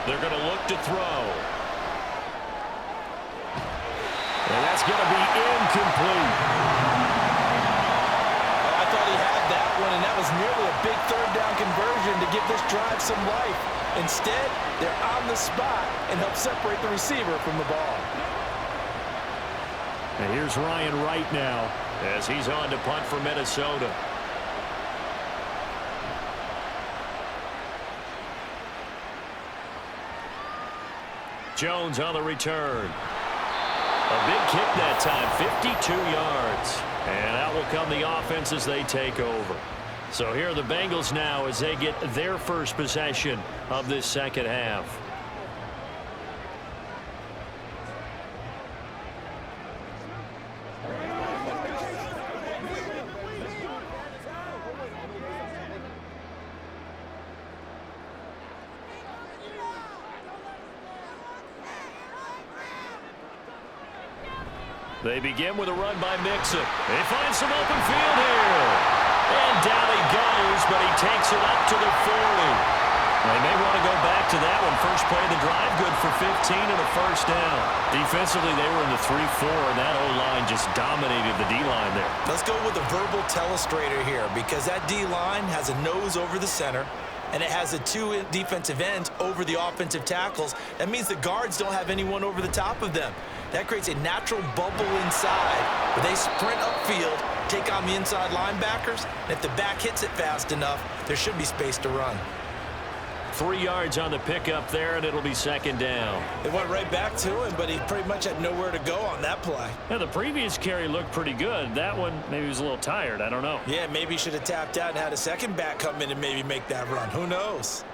They're going to look to throw. And that's going to be incomplete. I thought he had that one, and that was nearly a big 3rd down conversion to give this drive some life. Instead, they're on the spot and help separate the receiver from the ball. And here's Ryan Wright now as he's on to punt for Minnesota. Jones on the return. A big kick that time, 52 yards. And out will come the offense as they take over. So here are the Bengals now as they get their first possession of this second half. They begin with a run by Mixon. They find some open field here. And down he goes, but he takes it up to the 40. They may want to go back to that one. First play of the drive, good for 15 and a first down. Defensively, they were in the 3-4, and that O-line just dominated the D-line there. Let's go with a verbal telestrator here because that D-line has a nose over the center, and it has the 2 defensive ends over the offensive tackles. That means the guards don't have anyone over the top of them. That creates a natural bubble inside where they sprint upfield, take on the inside linebackers, and if the back hits it fast enough, there should be space to run. 3 yards on the pickup there, and it'll be second down. They went right back to him, but he pretty much had nowhere to go on that play. Yeah, the previous carry looked pretty good. That one, maybe he was a little tired. I don't know. Yeah, maybe he should have tapped out and had a second back come in and maybe make that run. Who knows?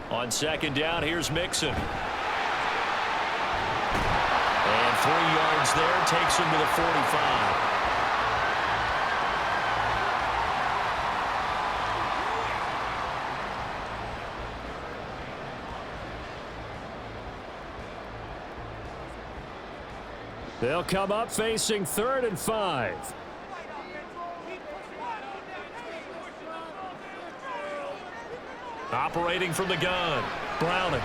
On second down, here's Mixon. And 3 yards there, takes him to the 45. They'll come up facing 3rd and 5. Operating from the gun. Browning.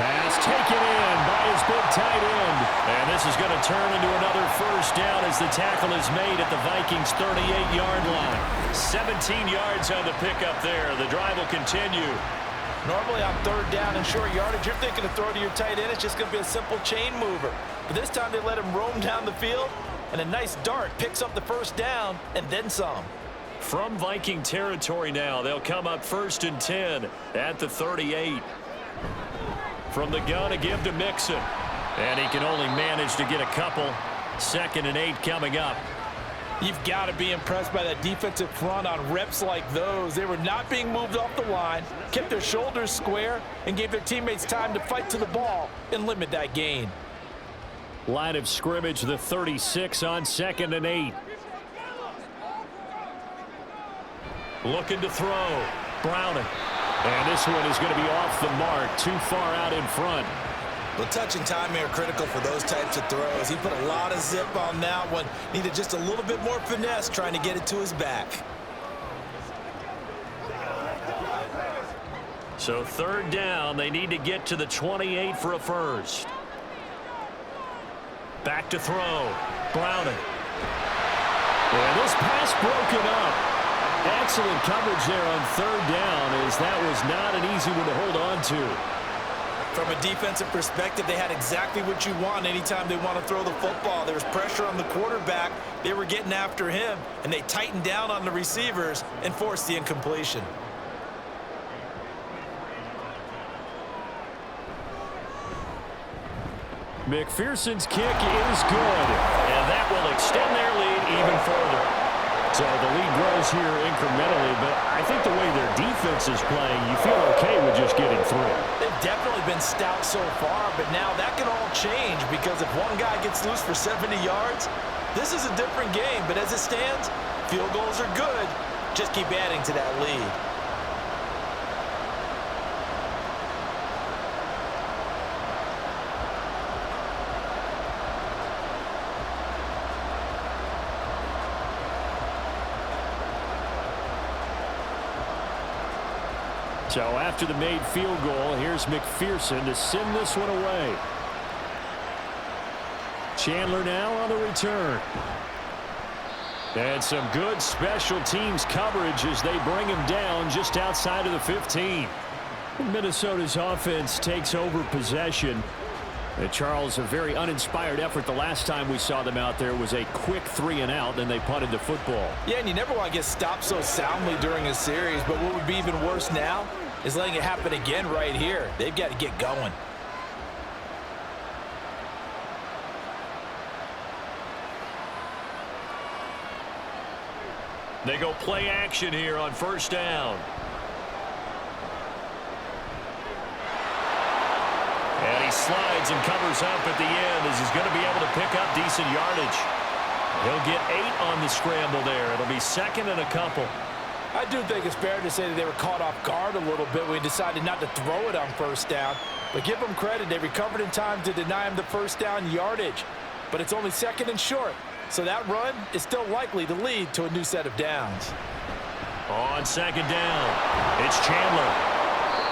Pass taken in by his big tight end. And this is going to turn into another first down as the tackle is made at the Vikings' 38-yard line. 17 yards on the pickup there. The drive will continue. Normally on 3rd down and short yardage, you're thinking to throw to your tight end. It's just going to be a simple chain mover. But this time they let him roam down the field, and a nice dart picks up the first down and then some. From Viking territory now, they'll come up 1st and 10 at the 38. From the gun, a give to Mixon. And he can only manage to get a couple. 2nd and 8 coming up. You've got to be impressed by that defensive front on reps like those. They were not being moved off the line, kept their shoulders square, and gave their teammates time to fight to the ball and limit that gain. Line of scrimmage, the 36 on 2nd and 8. Looking to throw. Browning. And this one is going to be off the mark, too far out in front. Well, touch and timing are critical for those types of throws. He put a lot of zip on that one. Needed just a little bit more finesse trying to get it to his back. So 3rd down, they need to get to the 28 for a first. Back to throw. Browning. And this pass broken up. Excellent coverage there on 3rd down, as that was not an easy one to hold on to. From a defensive perspective, they had exactly what you want anytime they want to throw the football. There was pressure on the quarterback. They were getting after him, and they tightened down on the receivers and forced the incompletion. McPherson's kick is good. And that will extend their lead even further. So the lead grows here incrementally, but I think the way their defense is playing, you feel okay with just getting through. They've definitely been stout so far, but now that can all change because if one guy gets loose for 70 yards, this is a different game. But as it stands, field goals are good. Just keep adding to that lead. So after the made field goal, here's McPherson to send this one away. Chandler now on the return. And some good special teams coverage as they bring him down just outside of the 15. Minnesota's offense takes over possession. And Charles, a very uninspired effort the last time we saw them out there was a quick 3-and-out, and they punted the football. Yeah, and you never want to get stopped so soundly during a series, but what would be even worse now is letting it happen again right here. They've got to get going. They go play action here on 1st down. And he slides and covers up at the end as he's going to be able to pick up decent yardage. He'll get 8 on the scramble there. It'll be 2nd and a couple. I do think it's fair to say that they were caught off guard a little bit when he decided not to throw it on 1st down. But give them credit. They recovered in time to deny him the 1st down yardage. But it's only 2nd and short. So that run is still likely to lead to a new set of downs. On 2nd down, it's Chandler.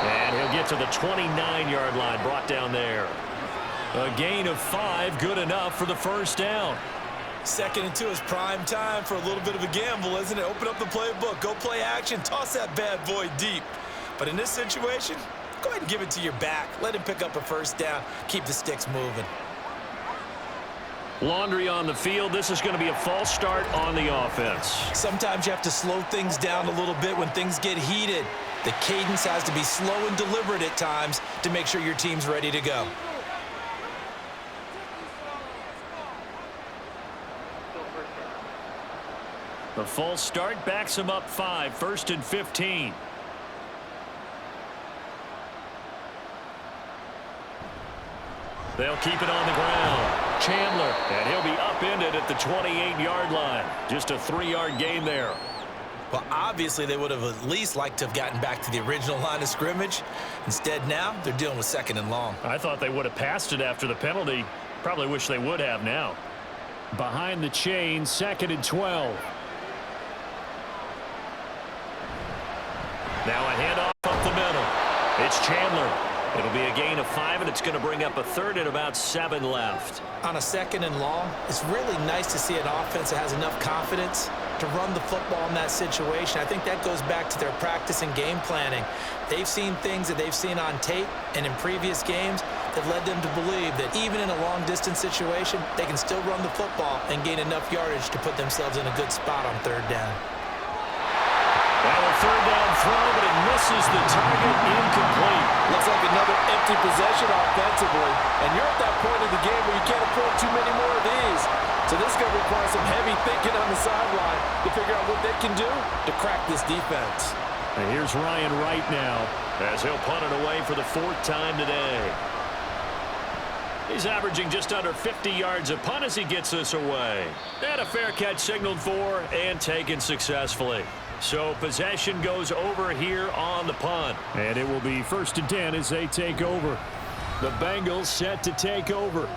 And he'll get to the 29-yard line, brought down there. A gain of 5, good enough for the 1st down. 2nd and 2 is prime time for a little bit of a gamble, isn't it? Open up the playbook, go play action, toss that bad boy deep. But in this situation, go ahead and give it to your back. Let him pick up a 1st down, keep the sticks moving. Laundry on the field. This is going to be a false start on the offense. Sometimes you have to slow things down a little bit when things get heated. The cadence has to be slow and deliberate at times to make sure your team's ready to go. The false start backs him up 5, 1st and 15. They'll keep it on the ground. Chandler, and he'll be upended at the 28-yard line. Just a 3-yard gain there. Well, obviously, they would have at least liked to have gotten back to the original line of scrimmage. Instead, now they're dealing with 2nd and long. I thought they would have passed it after the penalty. Probably wish they would have now. Behind the chain, 2nd and 12. Now a handoff up the middle. It's Chandler. It'll be a gain of 5, and it's going to bring up a 3rd and about 7 left. On a 2nd and long, it's really nice to see an offense that has enough confidence to run the football in that situation. I think that goes back to their practice and game planning. They've seen things that they've seen on tape and in previous games that led them to believe that even in a long-distance situation, they can still run the football and gain enough yardage to put themselves in a good spot on 3rd down. Now a 3rd down throw, but it misses the target, incomplete. Looks like another empty possession offensively, and you're at that point of the game where you can't afford too many more of these. So this is going to require some heavy thinking on the sideline to figure out what they can do to crack this defense. And here's Ryan Wright now, as he'll punt it away for the 4th time today. He's averaging just under 50 yards a punt as he gets this away. And a fair catch signaled for and taken successfully. So possession goes over here on the punt. And it will be 1st and 10 as they take over. The Bengals set to take over.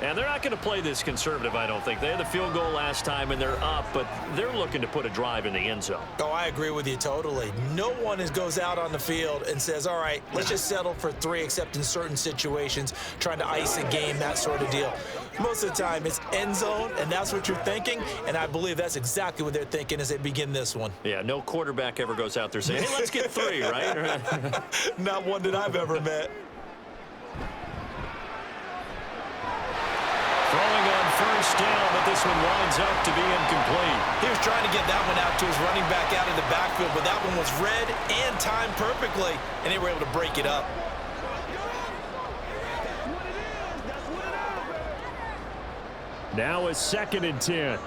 And they're not going to play this conservative, I don't think. They had the field goal last time, and they're up, but they're looking to put a drive in the end zone. Oh, I agree with you totally. No one goes out on the field and says, all right, let's just settle for 3, except in certain situations, trying to ice a game, that sort of deal. Most of the time, it's end zone, and that's what you're thinking, and I believe that's exactly what they're thinking as they begin this one. Yeah, no quarterback ever goes out there saying, hey, let's get 3, right? Not one that I've ever met. Throwing on 1st down, but this one winds up to be incomplete. He was trying to get that one out to his running back out in the backfield, but that one was read and timed perfectly, and they were able to break it up. Now a 2nd and 10.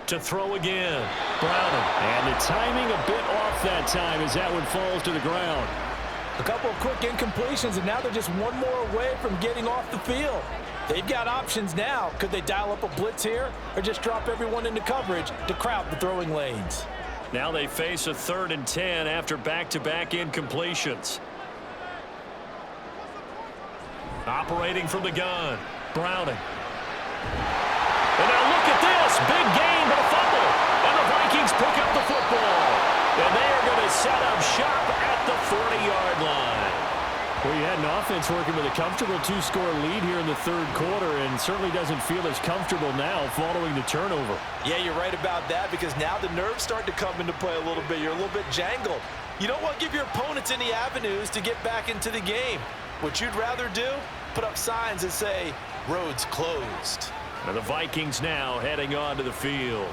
To throw again, Browning. And the timing a bit off that time as that one falls to the ground. A couple of quick incompletions, and now they're just one more away from getting off the field. They've got options now. Could they dial up a blitz here or just drop everyone into coverage to crowd the throwing lanes? Now they face a 3rd and 10 after back-to-back incompletions. Operating from the gun, Browning. And now look at this. Big gain, but a fumble. And the Vikings pick up the football. And they are going to set up shop at the 40-yard line. Well, you had an offense working with a comfortable 2-score lead here in the 3rd quarter and certainly doesn't feel as comfortable now following the turnover. Yeah, you're right about that because now the nerves start to come into play a little bit. You're a little bit jangled. You don't want to give your opponents any avenues to get back into the game. What you'd rather do, put up signs that say, roads closed. And the Vikings now heading onto the field.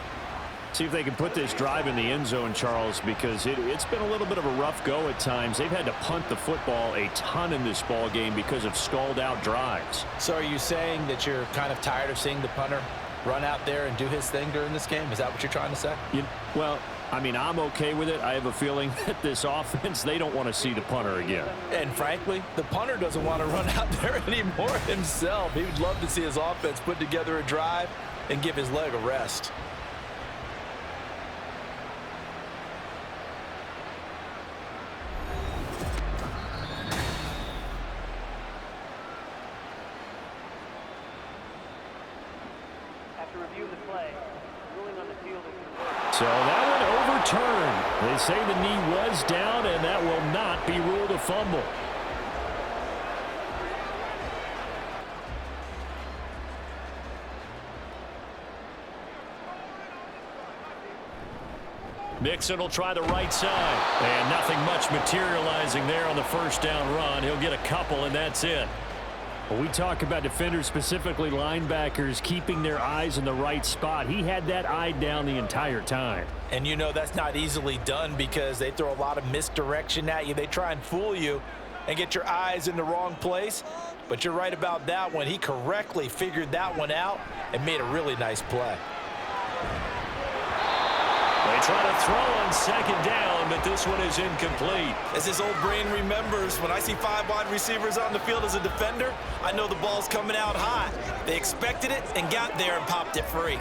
See if they can put this drive in the end zone, Charles, because it's been a little bit of a rough go at times. They've had to punt the football a ton in this ball game because of stalled-out drives. So are you saying that you're kind of tired of seeing the punter run out there and do his thing during this game? Is that what you're trying to say? Well, I mean, I'm okay with it. I have a feeling that this offense, they don't want to see the punter again. And frankly, the punter doesn't want to run out there anymore himself. He would love to see his offense put together a drive and give his leg a rest. So that one overturned. They say the knee was down, and that will not be ruled a fumble. Mixon will try the right side. And nothing much materializing there on the 1st down run. He'll get a couple, and that's it. Well, we talk about defenders, specifically linebackers, keeping their eyes in the right spot. He had that eye down the entire time. And you know that's not easily done because they throw a lot of misdirection at you. They try and fool you and get your eyes in the wrong place. But you're right about that one. He correctly figured that one out and made a really nice play. They try to throw on 2nd down, but this one is incomplete. As his old brain remembers, when I see 5 wide receivers on the field as a defender, I know the ball's coming out hot. They expected it and got there and popped it free.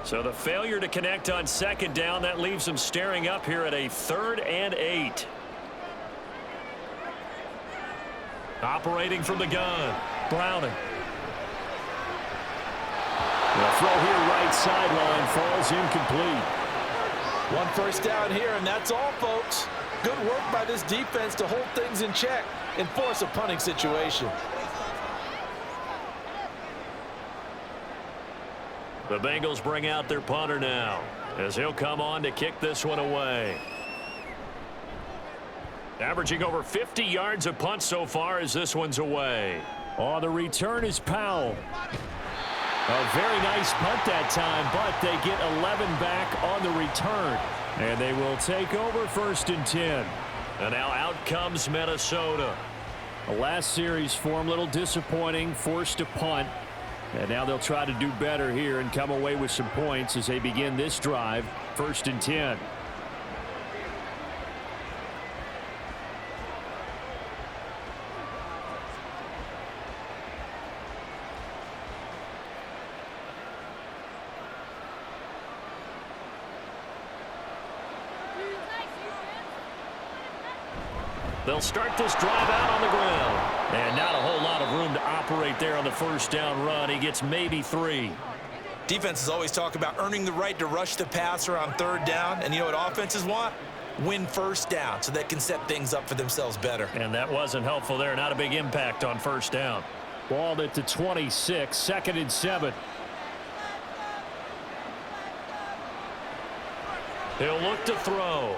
So the failure to connect on 2nd down, that leaves them staring up here at a 3rd and 8. Operating from the gun, Browning. The throw here right sideline falls incomplete. 1 first down here, and that's all, folks. Good work by this defense to hold things in check and force a punting situation. The Bengals bring out their punter now as he'll come on to kick this one away. Averaging over 50 yards a punt so far as this one's away. Oh, the return is Powell. A very nice punt that time, but they get 11 back on the return. And they will take over 1st and 10. And now out comes Minnesota. The last series for them, a little disappointing, forced to punt. And now they'll try to do better here and come away with some points as they begin this drive, 1st and 10. They'll start this drive out on the ground. And not a whole lot of room to operate there on the first down run. He gets maybe 3. Defenses always talk about earning the right to rush the passer on third down. And you know what offenses want? Win first down so they can set things up for themselves better. And that wasn't helpful there. Not a big impact on first down. Balled at the 26, 2nd and 7. He'll look to throw.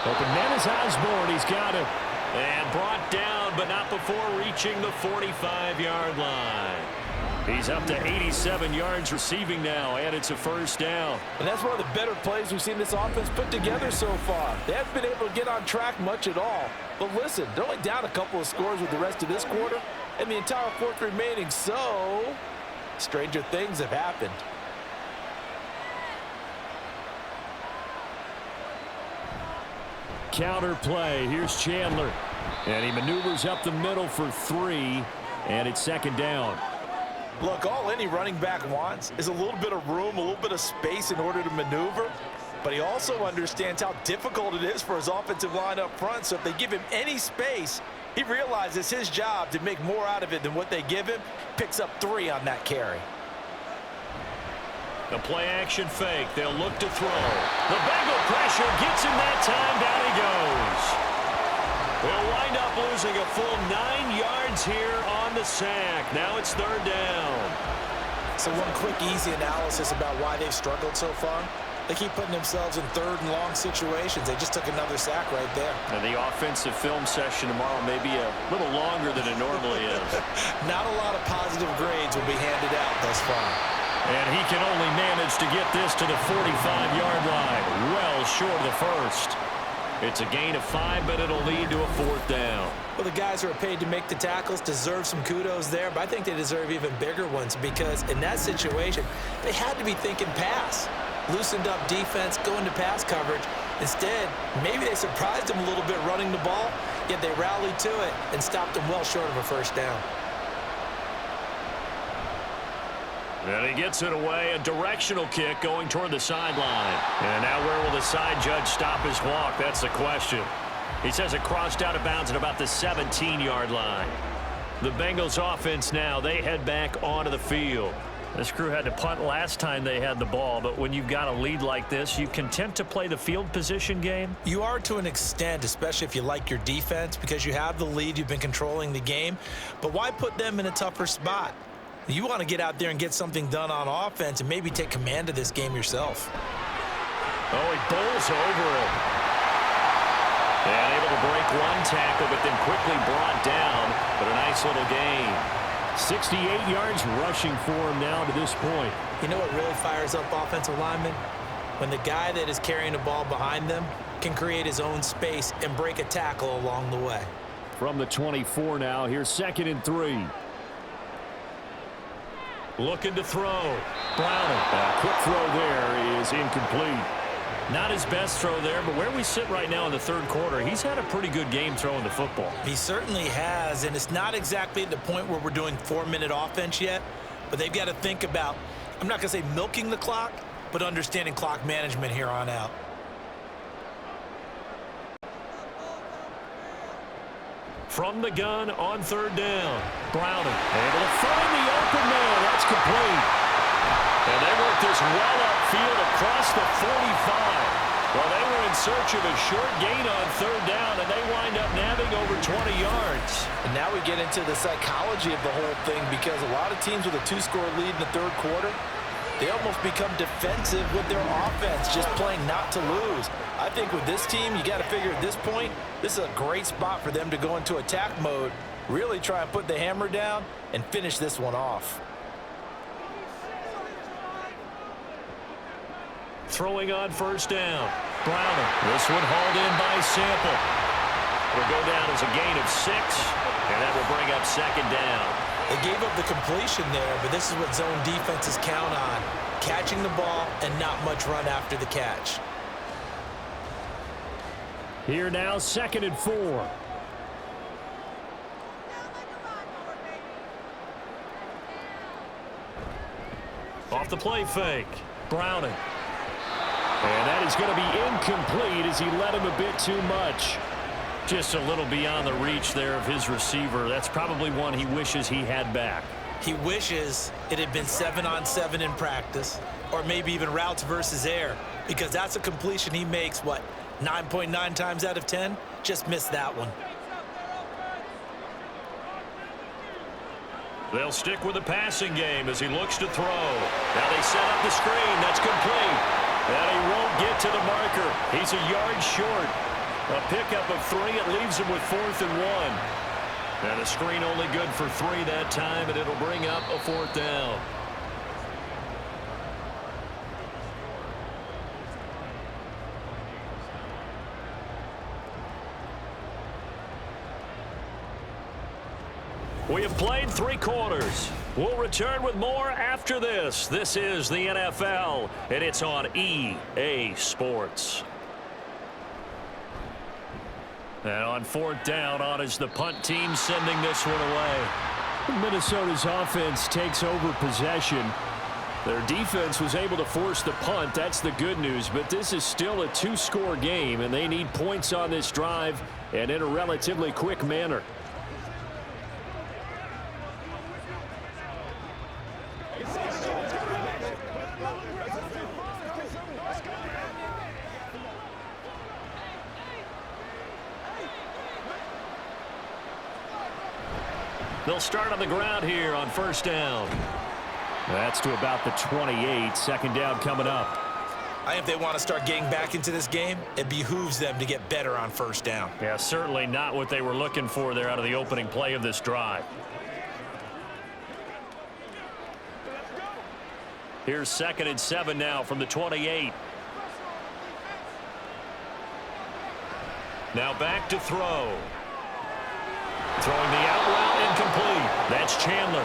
Open man is Osborne. He's got it. And brought down, but not before reaching the 45-yard line. He's up to 87 yards receiving now, and it's a first down. And that's one of the better plays we've seen this offense put together so far. They haven't been able to get on track much at all. But listen, they're only down a couple of scores with the rest of this quarter, and the entire fourth remaining, so stranger things have happened. Counter play. Here's Chandler. And he maneuvers up the middle for 3, and it's 2nd down. Look, all any running back wants is a little bit of room, a little bit of space in order to maneuver. But he also understands how difficult it is for his offensive line up front. So if they give him any space, he realizes his job to make more out of it than what they give him. Picks up 3 on that carry. The play action fake. They'll look to throw. The Bengal pressure gets him that time. Down he goes. They'll wind up losing a full 9 yards here on the sack. Now it's 3rd down. So one quick, easy analysis about why they've struggled so far. They keep putting themselves in 3rd and long situations. They just took another sack right there. And the offensive film session tomorrow may be a little longer than it normally is. Not a lot of positive grades will be handed out thus far. And he can only manage to get this to the 45-yard line. Well short of the first. It's a gain of 5, but it'll lead to a 4th down. Well, the guys who are paid to make the tackles deserve some kudos there, but I think they deserve even bigger ones because in that situation, they had to be thinking pass. Loosened up defense, going to pass coverage. Instead, maybe they surprised them a little bit running the ball, yet they rallied to it and stopped them well short of a first down. And he gets it away, a directional kick going toward the sideline. And now where will the side judge stop his walk? That's the question. He says it crossed out of bounds at about the 17-yard line. The Bengals offense now, they head back onto the field. This crew had to punt last time they had the ball, but when you've got a lead like this, you content to play the field position game? You are to an extent, especially if you like your defense, because you have the lead, you've been controlling the game. But why put them in a tougher spot? You want to get out there and get something done on offense and maybe take command of this game yourself. Oh, he bowls over it. And able to break one tackle, but then quickly brought down. But a nice little gain. 68 yards rushing for him now to this point. You know what really fires up offensive linemen? When the guy that is carrying the ball behind them can create his own space and break a tackle along the way. From the 24 now, here's 2nd and 3. Looking to throw. Browning. A quick throw there is incomplete. Not his best throw there, but where we sit right now in the 3rd quarter, he's had a pretty good game throwing the football. He certainly has, and it's not exactly at the point where we're doing 4-minute offense yet, but they've got to think about, I'm not going to say milking the clock, but understanding clock management here on out. From the gun on 3rd down. Browning able to find the open man. That's complete. And they work this well upfield across the 45. Well, they were in search of a short gain on 3rd down, and they wind up nabbing over 20 yards. And now we get into the psychology of the whole thing because a lot of teams with a 2-score lead in the 3rd quarter, they almost become defensive with their offense, just playing not to lose. I think with this team, you got to figure at this point, this is a great spot for them to go into attack mode, really try and put the hammer down and finish this one off. Throwing on 1st down. Browning. This one hauled in by Sample. Will go down as a gain of 6, and that will bring up 2nd down. They gave up the completion there, but this is what zone defenses count on. Catching the ball and not much run after the catch. Here now, 2nd and 4. Off the play fake. Browning. And that is going to be incomplete as he led him a bit too much. Just a little beyond the reach there of his receiver. That's probably one he wishes he had back. He wishes it had been 7-on-7 in practice, or maybe even routes versus air, because that's a completion he makes, 9.9 times out of 10? Just missed that one. They'll stick with the passing game as he looks to throw. Now they set up the screen. That's complete. And he won't get to the marker. He's a yard short. A pickup of 3. It leaves him with 4th and 1. And a screen only good for 3 that time, and it'll bring up a 4th down. We have played 3 quarters. We'll return with more after this. This is the NFL, and it's on EA Sports. And on 4th down, on is the punt team sending this one away. Minnesota's offense takes over possession. Their defense was able to force the punt. That's the good news, but this is still a 2-score game, and they need points on this drive and in a relatively quick manner. They'll start on the ground here on 1st down. That's to about the 28. 2nd down coming up. I think if they want to start getting back into this game, it behooves them to get better on 1st down. Yeah, certainly not what they were looking for there out of the opening play of this drive. Here's 2nd and 7 now from the 28. Now back to throw. Throwing the out route incomplete. That's Chandler.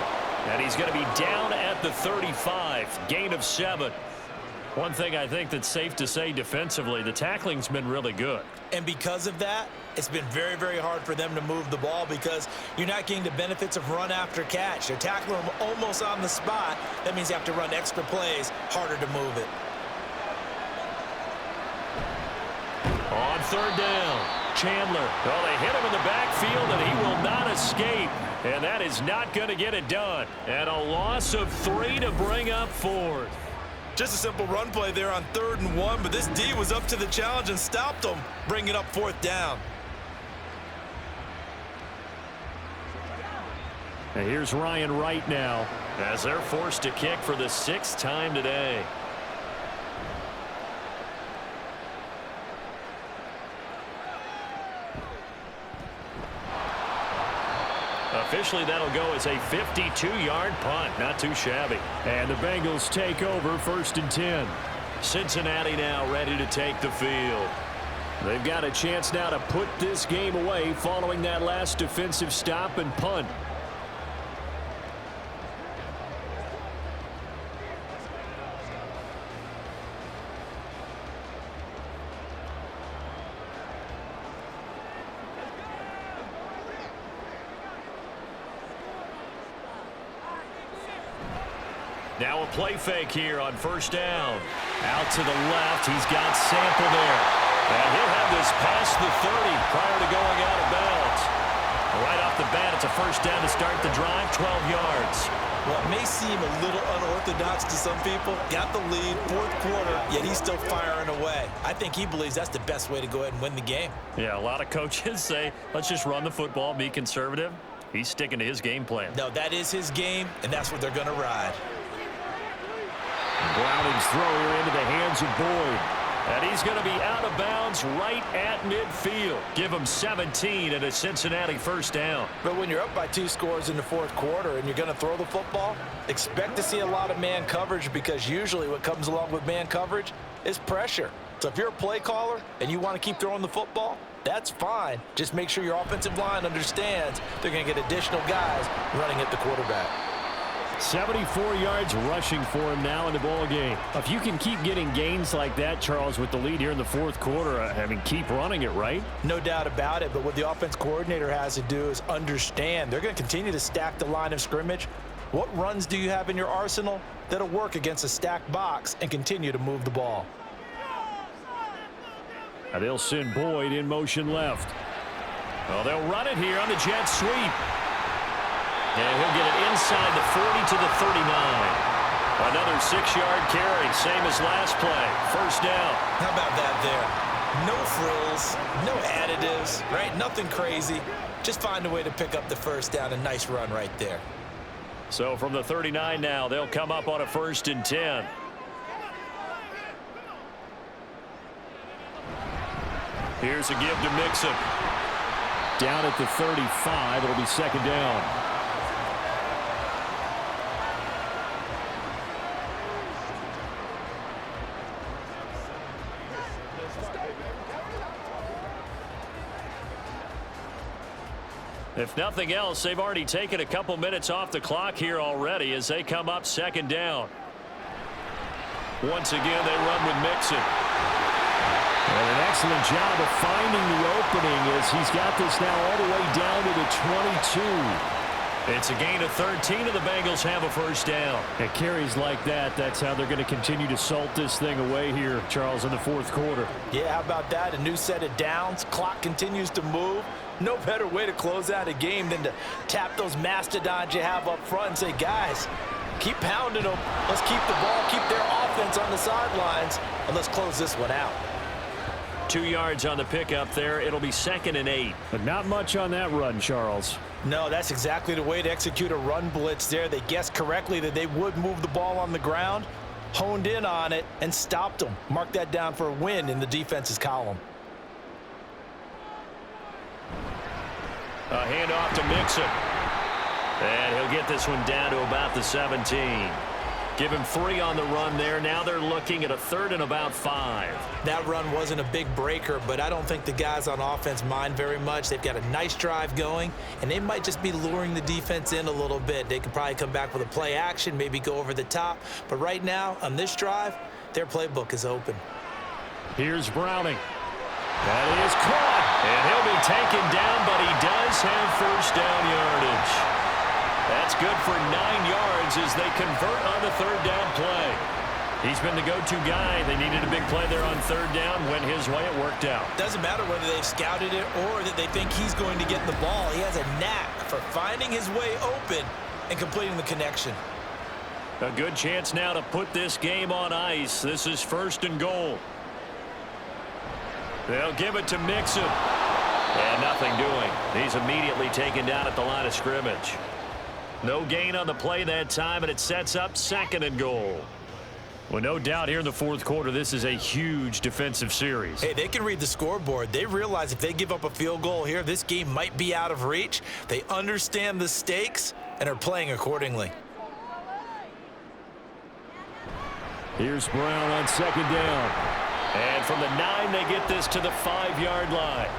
And he's going to be down at the 35. Gain of 7. One thing I think that's safe to say defensively, the tackling's been really good. And because of that, it's been very, very hard for them to move the ball because you're not getting the benefits of run after catch. They're tackling them almost on the spot. That means you have to run extra plays, harder to move it. On 3rd down, Chandler. Well, they hit him in the backfield, and he will not escape. And that is not going to get it done. And a loss of 3 to bring up 4th. Just a simple run play there on 3rd and 1, but this D was up to the challenge and stopped them, bringing up 4th down. And here's Ryan Wright now, as they're forced to kick for the 6th time today. Officially, that'll go as a 52-yard punt. Not too shabby. And the Bengals take over 1st and 10. Cincinnati now ready to take the field. They've got a chance now to put this game away following that last defensive stop and punt. Now a play fake here on 1st down. Out to the left. He's got Sample there. And he'll have this past the 30 prior to going out of bounds. Right off the bat, it's a 1st down to start the drive, 12 yards. Well, it may seem a little unorthodox to some people. Got the lead, 4th quarter, yet he's still firing away. I think he believes that's the best way to go ahead and win the game. Yeah, a lot of coaches say, let's just run the football, be conservative. He's sticking to his game plan. No, that is his game, and that's what they're going to ride. Browning's throw here into the hands of Boyd. And he's going to be out of bounds right at midfield. Give him 17 and a Cincinnati 1st down. But when you're up by 2 scores in the 4th quarter and you're going to throw the football, expect to see a lot of man coverage because usually what comes along with man coverage is pressure. So if you're a play caller and you want to keep throwing the football, that's fine. Just make sure your offensive line understands they're going to get additional guys running at the quarterback. 74 yards rushing for him now in the ball game. If you can keep getting gains like that, Charles, with the lead here in the 4th quarter, I mean, keep running it, right? No doubt about it, but what the offense coordinator has to do is understand they're going to continue to stack the line of scrimmage. What runs do you have in your arsenal that'll work against a stacked box and continue to move the ball? And they'll send Boyd in motion left. Well, they'll run it here on the jet sweep. And he'll get it inside the 40 to the 39. Another 6-yard carry, same as last play. First down. How about that there? No frills, no additives, right? Nothing crazy. Just find a way to pick up the first down. A nice run right there. So from the 39 now, they'll come up on a 1st and 10. Here's a give to Mixon. Down at the 35, it'll be 2nd down. If nothing else, they've already taken a couple minutes off the clock here already as they come up 2nd down. Once again, they run with Mixon. And an excellent job of finding the opening as he's got this now all the way down to the 22. It's a gain of 13, and the Bengals have a 1st down. At carries like that, that's how they're going to continue to salt this thing away here, Charles, in the 4th quarter. Yeah, how about that? A new set of downs. Clock continues to move. No better way to close out a game than to tap those mastodons you have up front and say, guys, keep pounding them. Let's keep the ball, keep their offense on the sidelines, and let's close this one out. 2 yards on the pickup there. It'll be 2nd and 8. But not much on that run, Charles. No, that's exactly the way to execute a run blitz there. They guessed correctly that they would move the ball on the ground, honed in on it, and stopped them. Mark that down for a win in the defense's column. A handoff to Mixon. And he'll get this one down to about the 17. Give him 3 on the run there. Now they're looking at a 3rd and about 5. That run wasn't a big breaker, but I don't think the guys on offense mind very much. They've got a nice drive going, and they might just be luring the defense in a little bit. They could probably come back with a play action, maybe go over the top. But right now, on this drive, their playbook is open. Here's Browning. That is caught. And he'll be taken down, but he does have 1st down yardage. That's good for 9 yards as they convert on the 3rd down play. He's been the go-to guy. They needed a big play there on 3rd down. Went his way. It worked out. Doesn't matter whether they've scouted it or that they think he's going to get the ball. He has a knack for finding his way open and completing the connection. A good chance now to put this game on ice. This is 1st and goal. They'll give it to Mixon. And nothing doing. He's immediately taken down at the line of scrimmage. No gain on the play that time, and it sets up 2nd and goal. Well, no doubt here in the 4th quarter, this is a huge defensive series. Hey, they can read the scoreboard. They realize if they give up a field goal here, this game might be out of reach. They understand the stakes and are playing accordingly. Here's Brown on 2nd down. And from the 9, they get this to the 5-yard line.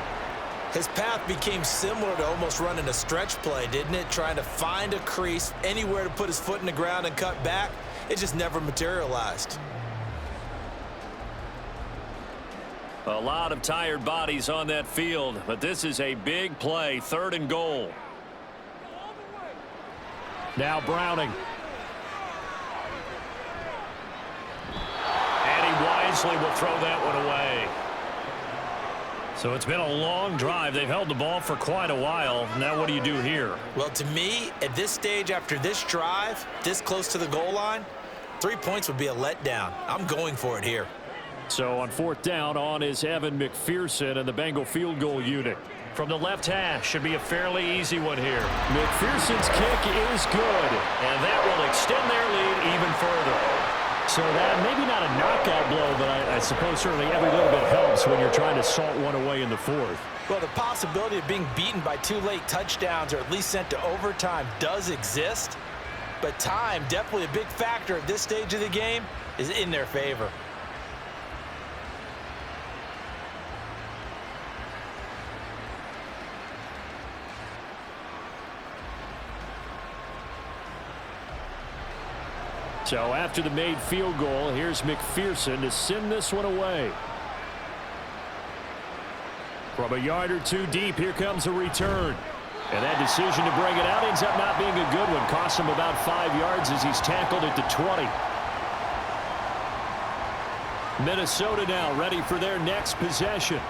His path became similar to almost running a stretch play, didn't it? Trying to find a crease, anywhere to put his foot in the ground and cut back. It just never materialized. A lot of tired bodies on that field, but this is a big play. 3rd and goal. Now Browning. And he wisely will throw that one away. So it's been a long drive. They've held the ball for quite a while. Now what do you do here? Well, to me, at this stage, after this drive, this close to the goal line, 3 points would be a letdown. I'm going for it here. So on 4th down, on is Evan McPherson and the Bengal field goal unit. From the left hash, should be a fairly easy one here. McPherson's kick is good. And that will extend their lead even further. So that maybe not a knockout blow, but I suppose certainly every little bit helps when you're trying to salt one away in the 4th. Well, the possibility of being beaten by 2 late touchdowns or at least sent to overtime does exist. But time, definitely a big factor at this stage of the game, is in their favor. So after the made field goal, here's McPherson to send this one away. From a yard or 2 deep, here comes a return. And that decision to bring it out ends up not being a good one. Costs him about 5 yards as he's tackled at the 20. Minnesota now ready for their next possession.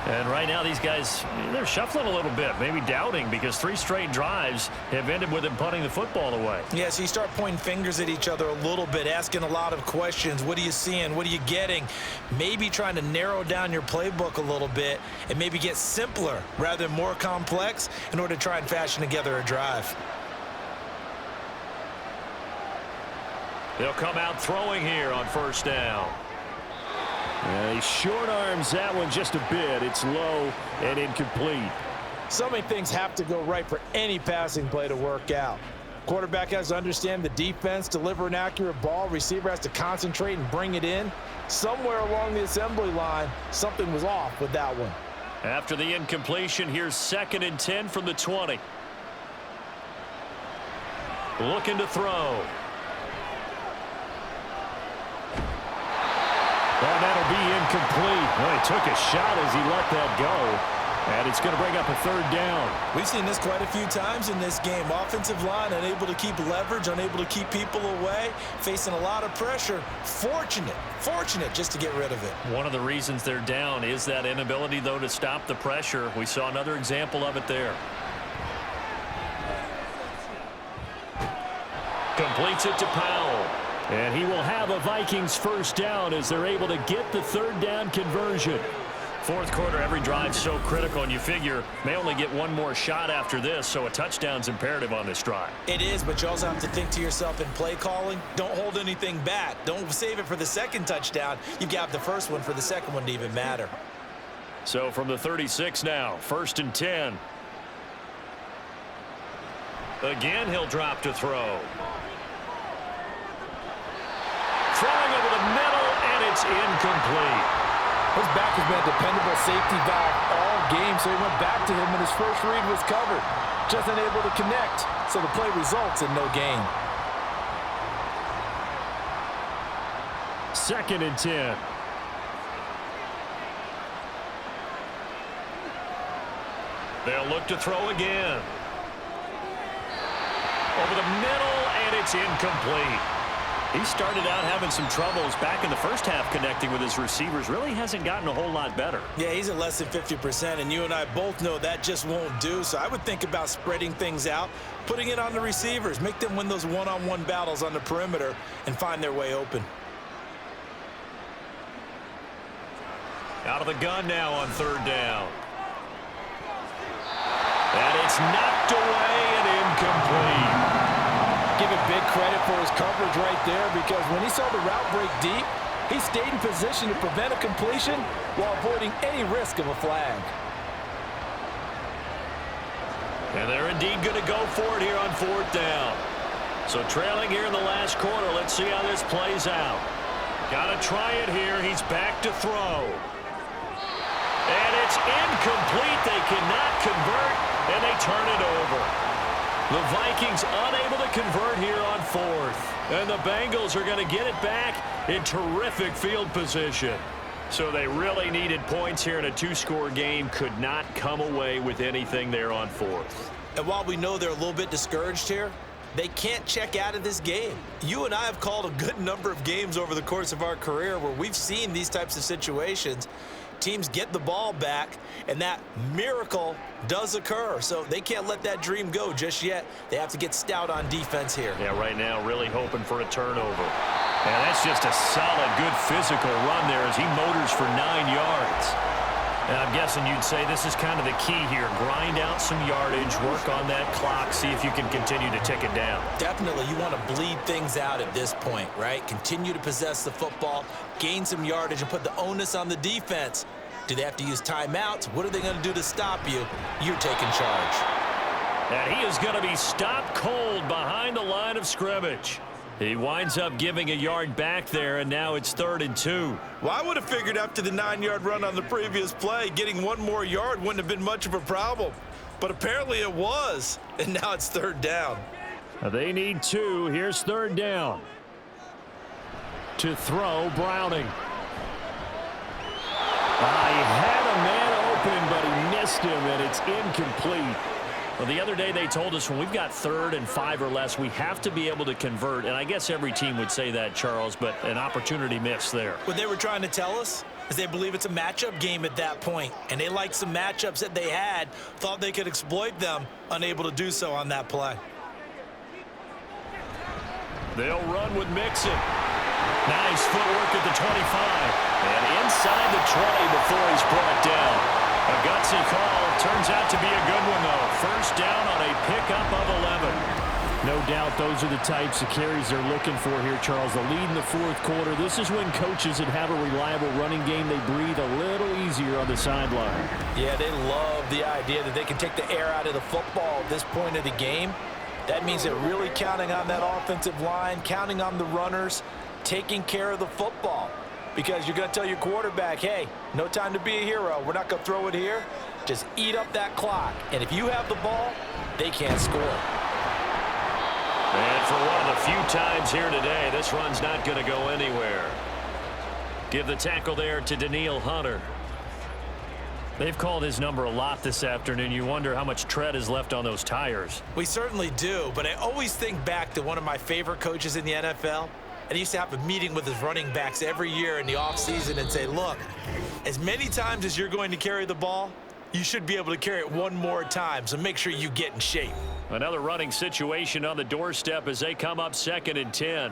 And right now these guys, they're shuffling a little bit, maybe doubting, because 3 straight drives have ended with them punting the football away. Yeah, so you start pointing fingers at each other a little bit, asking a lot of questions. What are you seeing? What are you getting? Maybe trying to narrow down your playbook a little bit and maybe get simpler rather than more complex in order to try and fashion together a drive. They'll come out throwing here on first down. He short arms that one just a bit. It's low and incomplete. So many things have to go right for any passing play to work out. Quarterback has to understand the defense, deliver an accurate ball. Receiver has to concentrate and bring it in. Somewhere along the assembly line, something was off with that one. After the incompletion, here's 2nd and 10 from the 20. Looking to throw. And that'll be incomplete. Well, he took a shot as he let that go. And it's going to bring up a 3rd down. We've seen this quite a few times in this game. Offensive line unable to keep leverage, unable to keep people away, facing a lot of pressure. Fortunate just to get rid of it. One of the reasons they're down is that inability, though, to stop the pressure. We saw another example of it there. Completes it to Powell. And he will have a Vikings 1st down as they're able to get the 3rd down conversion. 4th quarter, every drive's so critical, and you figure may only get one more shot after this, so a touchdown's imperative on this drive. It is, but you also have to think to yourself in play calling, don't hold anything back. Don't save it for the 2nd touchdown. You've got the 1st one for the 2nd one to even matter. So from the 36 now, 1st and 10. Again, he'll drop to throw. Throwing over the middle, and it's incomplete. His back has been a dependable safety valve all game, so he went back to him when his first read was covered. Just unable to connect, so the play results in no gain. 2nd and 10. They'll look to throw again. Over the middle, and it's incomplete. He started out having some troubles back in the first half connecting with his receivers. Really hasn't gotten a whole lot better. Yeah, he's at less than 50%, and you and I both know that just won't do. So I would think about spreading things out, putting it on the receivers, make them win those one-on-one battles on the perimeter and find their way open. Out of the gun now on 3rd down. And it's knocked away and incomplete. Give it big credit for his coverage right there, because when he saw the route break deep, he stayed in position to prevent a completion while avoiding any risk of a flag. And they're indeed going to go for it here on 4th down. So trailing here in the last quarter. Let's see how this plays out. Got to try it here. He's back to throw. And it's incomplete. They cannot convert, and they turn it over. The Vikings unable to convert here on 4th. And the Bengals are going to get it back in terrific field position. So they really needed points here in a 2-score game. Could not come away with anything there on 4th. And while we know they're a little bit discouraged here, they can't check out of this game. You and I have called a good number of games over the course of our career where we've seen these types of situations. Teams get the ball back, and that miracle does occur. So they can't let that dream go just yet. They have to get stout on defense here. Yeah, right now really hoping for a turnover. And that's just a solid, good physical run there as he motors for 9 yards. And I'm guessing you'd say this is kind of the key here. Grind out some yardage, work on that clock, see if you can continue to tick it down. Definitely, you want to bleed things out at this point, right? Continue to possess the football, gain some yardage, and put the onus on the defense. Do they have to use timeouts? What are they going to do to stop you? You're taking charge. And he is going to be stopped cold behind the line of scrimmage. He winds up giving a yard back there, and now it's 3rd and 2. Well, I would have figured after the 9-yard run on the previous play, getting one more yard wouldn't have been much of a problem. But apparently it was, and now it's 3rd down. They need 2. Here's 3rd down. To throw, Browning. He had a man open, but he missed him, and it's incomplete. Well, the other day they told us when we've got 3rd and 5 or less, we have to be able to convert. And I guess every team would say that, Charles, but an opportunity missed there. What they were trying to tell us, is they believe it's a matchup game at that point, and they like some matchups that they had, thought they could exploit them, unable to do so on that play. They'll run with Mixon. Nice footwork at the 25. And inside the 20 before he's brought down. A gutsy call. Turns out to be a good one, though. First down on a pickup of 11. No doubt those are the types of carries they're looking for here, Charles. The lead in the fourth quarter. This is when coaches that have a reliable running game, they breathe a little easier on the sideline. Yeah, they love the idea that they can take the air out of the football at this point of the game. That means they're really counting on that offensive line, counting on the runners, taking care of the football. Because you're going to tell your quarterback, hey, no time to be a hero. We're not going to throw it here. Just eat up that clock. And if you have the ball, they can't score. And for one of the few times here today, this run's not going to go anywhere. Give the tackle there to Daniil Hunter. They've called his number a lot this afternoon. You wonder how much tread is left on those tires. We certainly do, but I always think back to one of my favorite coaches in the NFL. And he used to have a meeting with his running backs every year in the offseason and say, look, as many times as you're going to carry the ball, you should be able to carry it one more time, so make sure you get in shape. Another running situation on the doorstep as they come up 2nd and 10.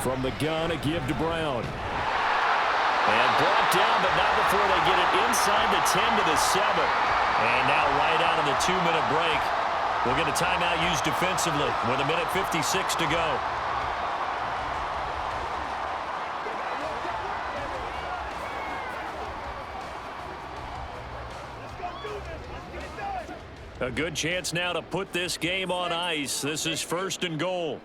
From the gun, a give to Brown. And brought down, but not before they get it inside the 10 to the 7. And now right out of the 2-minute break, we'll get a timeout used defensively with 1:56 to go. A good chance now to put this game on ice. This is 1st and goal.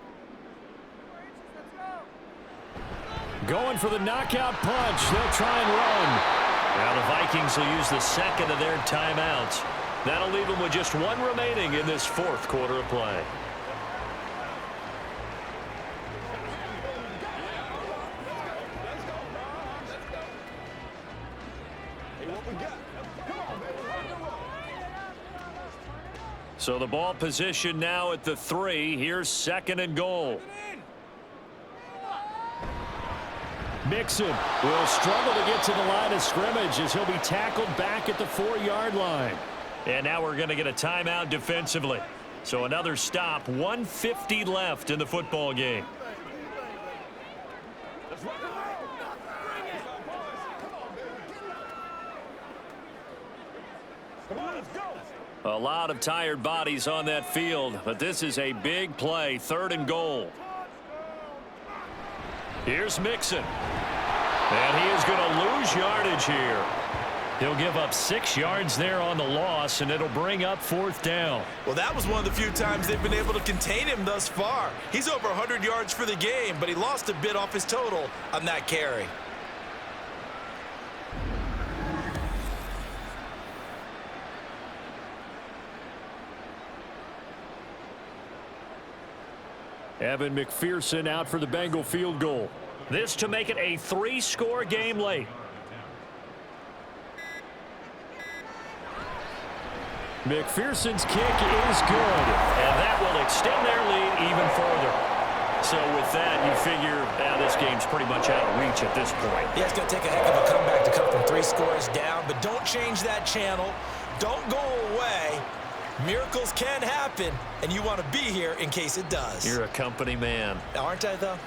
Going for the knockout punch. They'll try and run. Now the Vikings will use the second of their timeouts. That'll leave them with just one remaining in this fourth quarter of play. So the ball position now at the 3. Here's 2nd and goal. Mixon will struggle to get to the line of scrimmage as he'll be tackled back at the 4-yard line. And now we're going to get a timeout defensively. So another stop, 1:50 left in the football game. A lot of tired bodies on that field, but this is a big play, 3rd and goal. Here's Mixon. And he is going to lose yardage here. He'll give up 6 yards there on the loss, and it'll bring up 4th down. Well, that was one of the few times they've been able to contain him thus far. He's over 100 yards for the game, but he lost a bit off his total on that carry. Evan McPherson out for the Bengal field goal. This to make it a 3-score game late. McPherson's kick is good. And that will extend their lead even further. So with that, you figure this game's pretty much out of reach at this point. Yeah, it's going to take a heck of a comeback to come from 3 scores down, but don't change that channel. Don't go away. Miracles can happen, and you want to be here in case it does. You're a company man. Aren't I, though?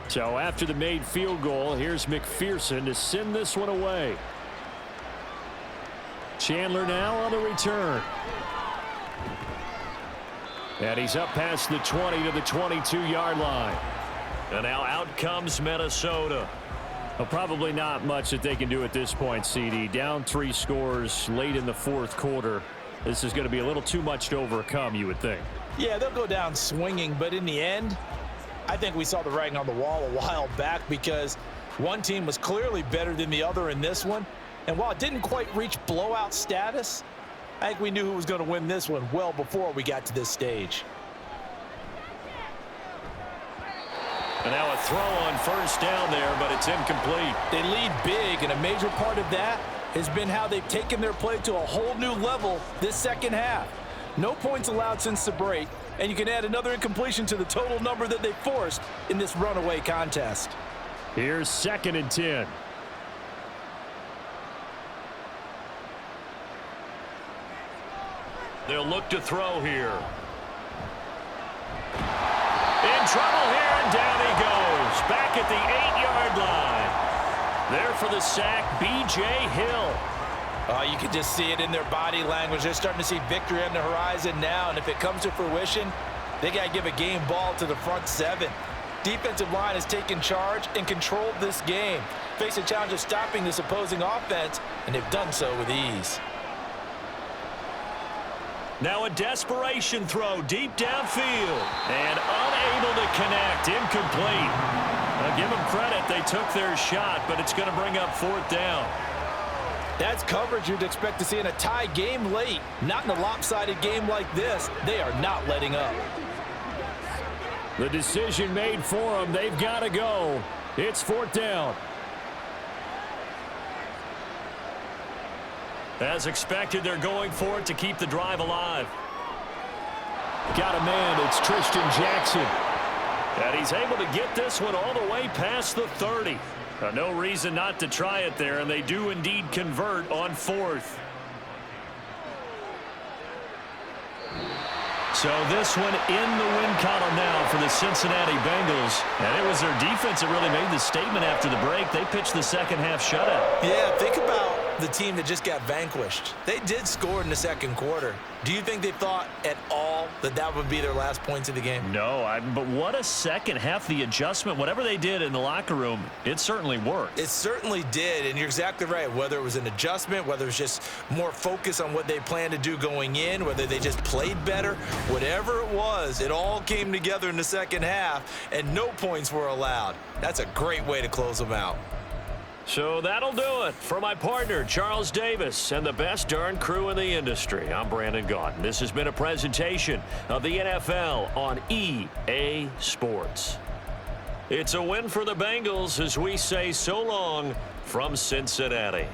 So after the made field goal, here's McPherson to send this one away. Chandler now on the return. And he's up past the 20 to the 22-yard line. And now out comes Minnesota. Well, probably not much that they can do at this point, CD. Down 3 scores late in the fourth quarter. This is going to be a little too much to overcome, you would think. Yeah, they'll go down swinging, but in the end, I think we saw the writing on the wall a while back because one team was clearly better than the other in this one. And while it didn't quite reach blowout status, I think we knew who was going to win this one well before we got to this stage. And now a throw on first down there, but it's incomplete. They lead big, and a major part of that has been how they've taken their play to a whole new level this second half. No points allowed since the break, and you can add another incompletion to the total number that they forced in this runaway contest. Here's 2nd and 10. They'll look to throw here. In trouble here, and down he goes. Back at the 8-yard line. There for the sack, B.J. Hill. You can just see it in their body language. They're starting to see victory on the horizon now, and if it comes to fruition, they got to give a game ball to the front 7. Defensive line has taken charge and controlled this game. Face a challenge of stopping this opposing offense, and they've done so with ease. Now a desperation throw deep downfield, and unable to connect, incomplete. Now give them credit, they took their shot, but it's going to bring up 4th down. That's coverage you'd expect to see in a tie game late. Not in a lopsided game like this. They are not letting up. The decision made for them. They've got to go. It's 4th down. As expected, they're going for it to keep the drive alive. Got a man. It's Tristan Jackson. And he's able to get this one all the way past the 30. No reason not to try it there, and they do indeed convert on 4th. So this one in the win column now for the Cincinnati Bengals. And it was their defense that really made the statement after the break. They pitched the second half shutout. Yeah, think about the team that just got vanquished. They did score in the second quarter. Do you think they thought at all that that would be their last points of the game? No, but what a second half. The adjustment, whatever they did in the locker room, it certainly worked. It certainly did, and you're exactly right. Whether it was an adjustment, whether it was just more focus on what they planned to do going in, whether they just played better, whatever it was, it all came together in the second half, and no points were allowed. That's a great way to close them out. So that'll do it for my partner, Charles Davis, and the best darn crew in the industry. I'm Brandon Gaudin. This has been a presentation of the NFL on EA Sports. It's a win for the Bengals as we say so long from Cincinnati.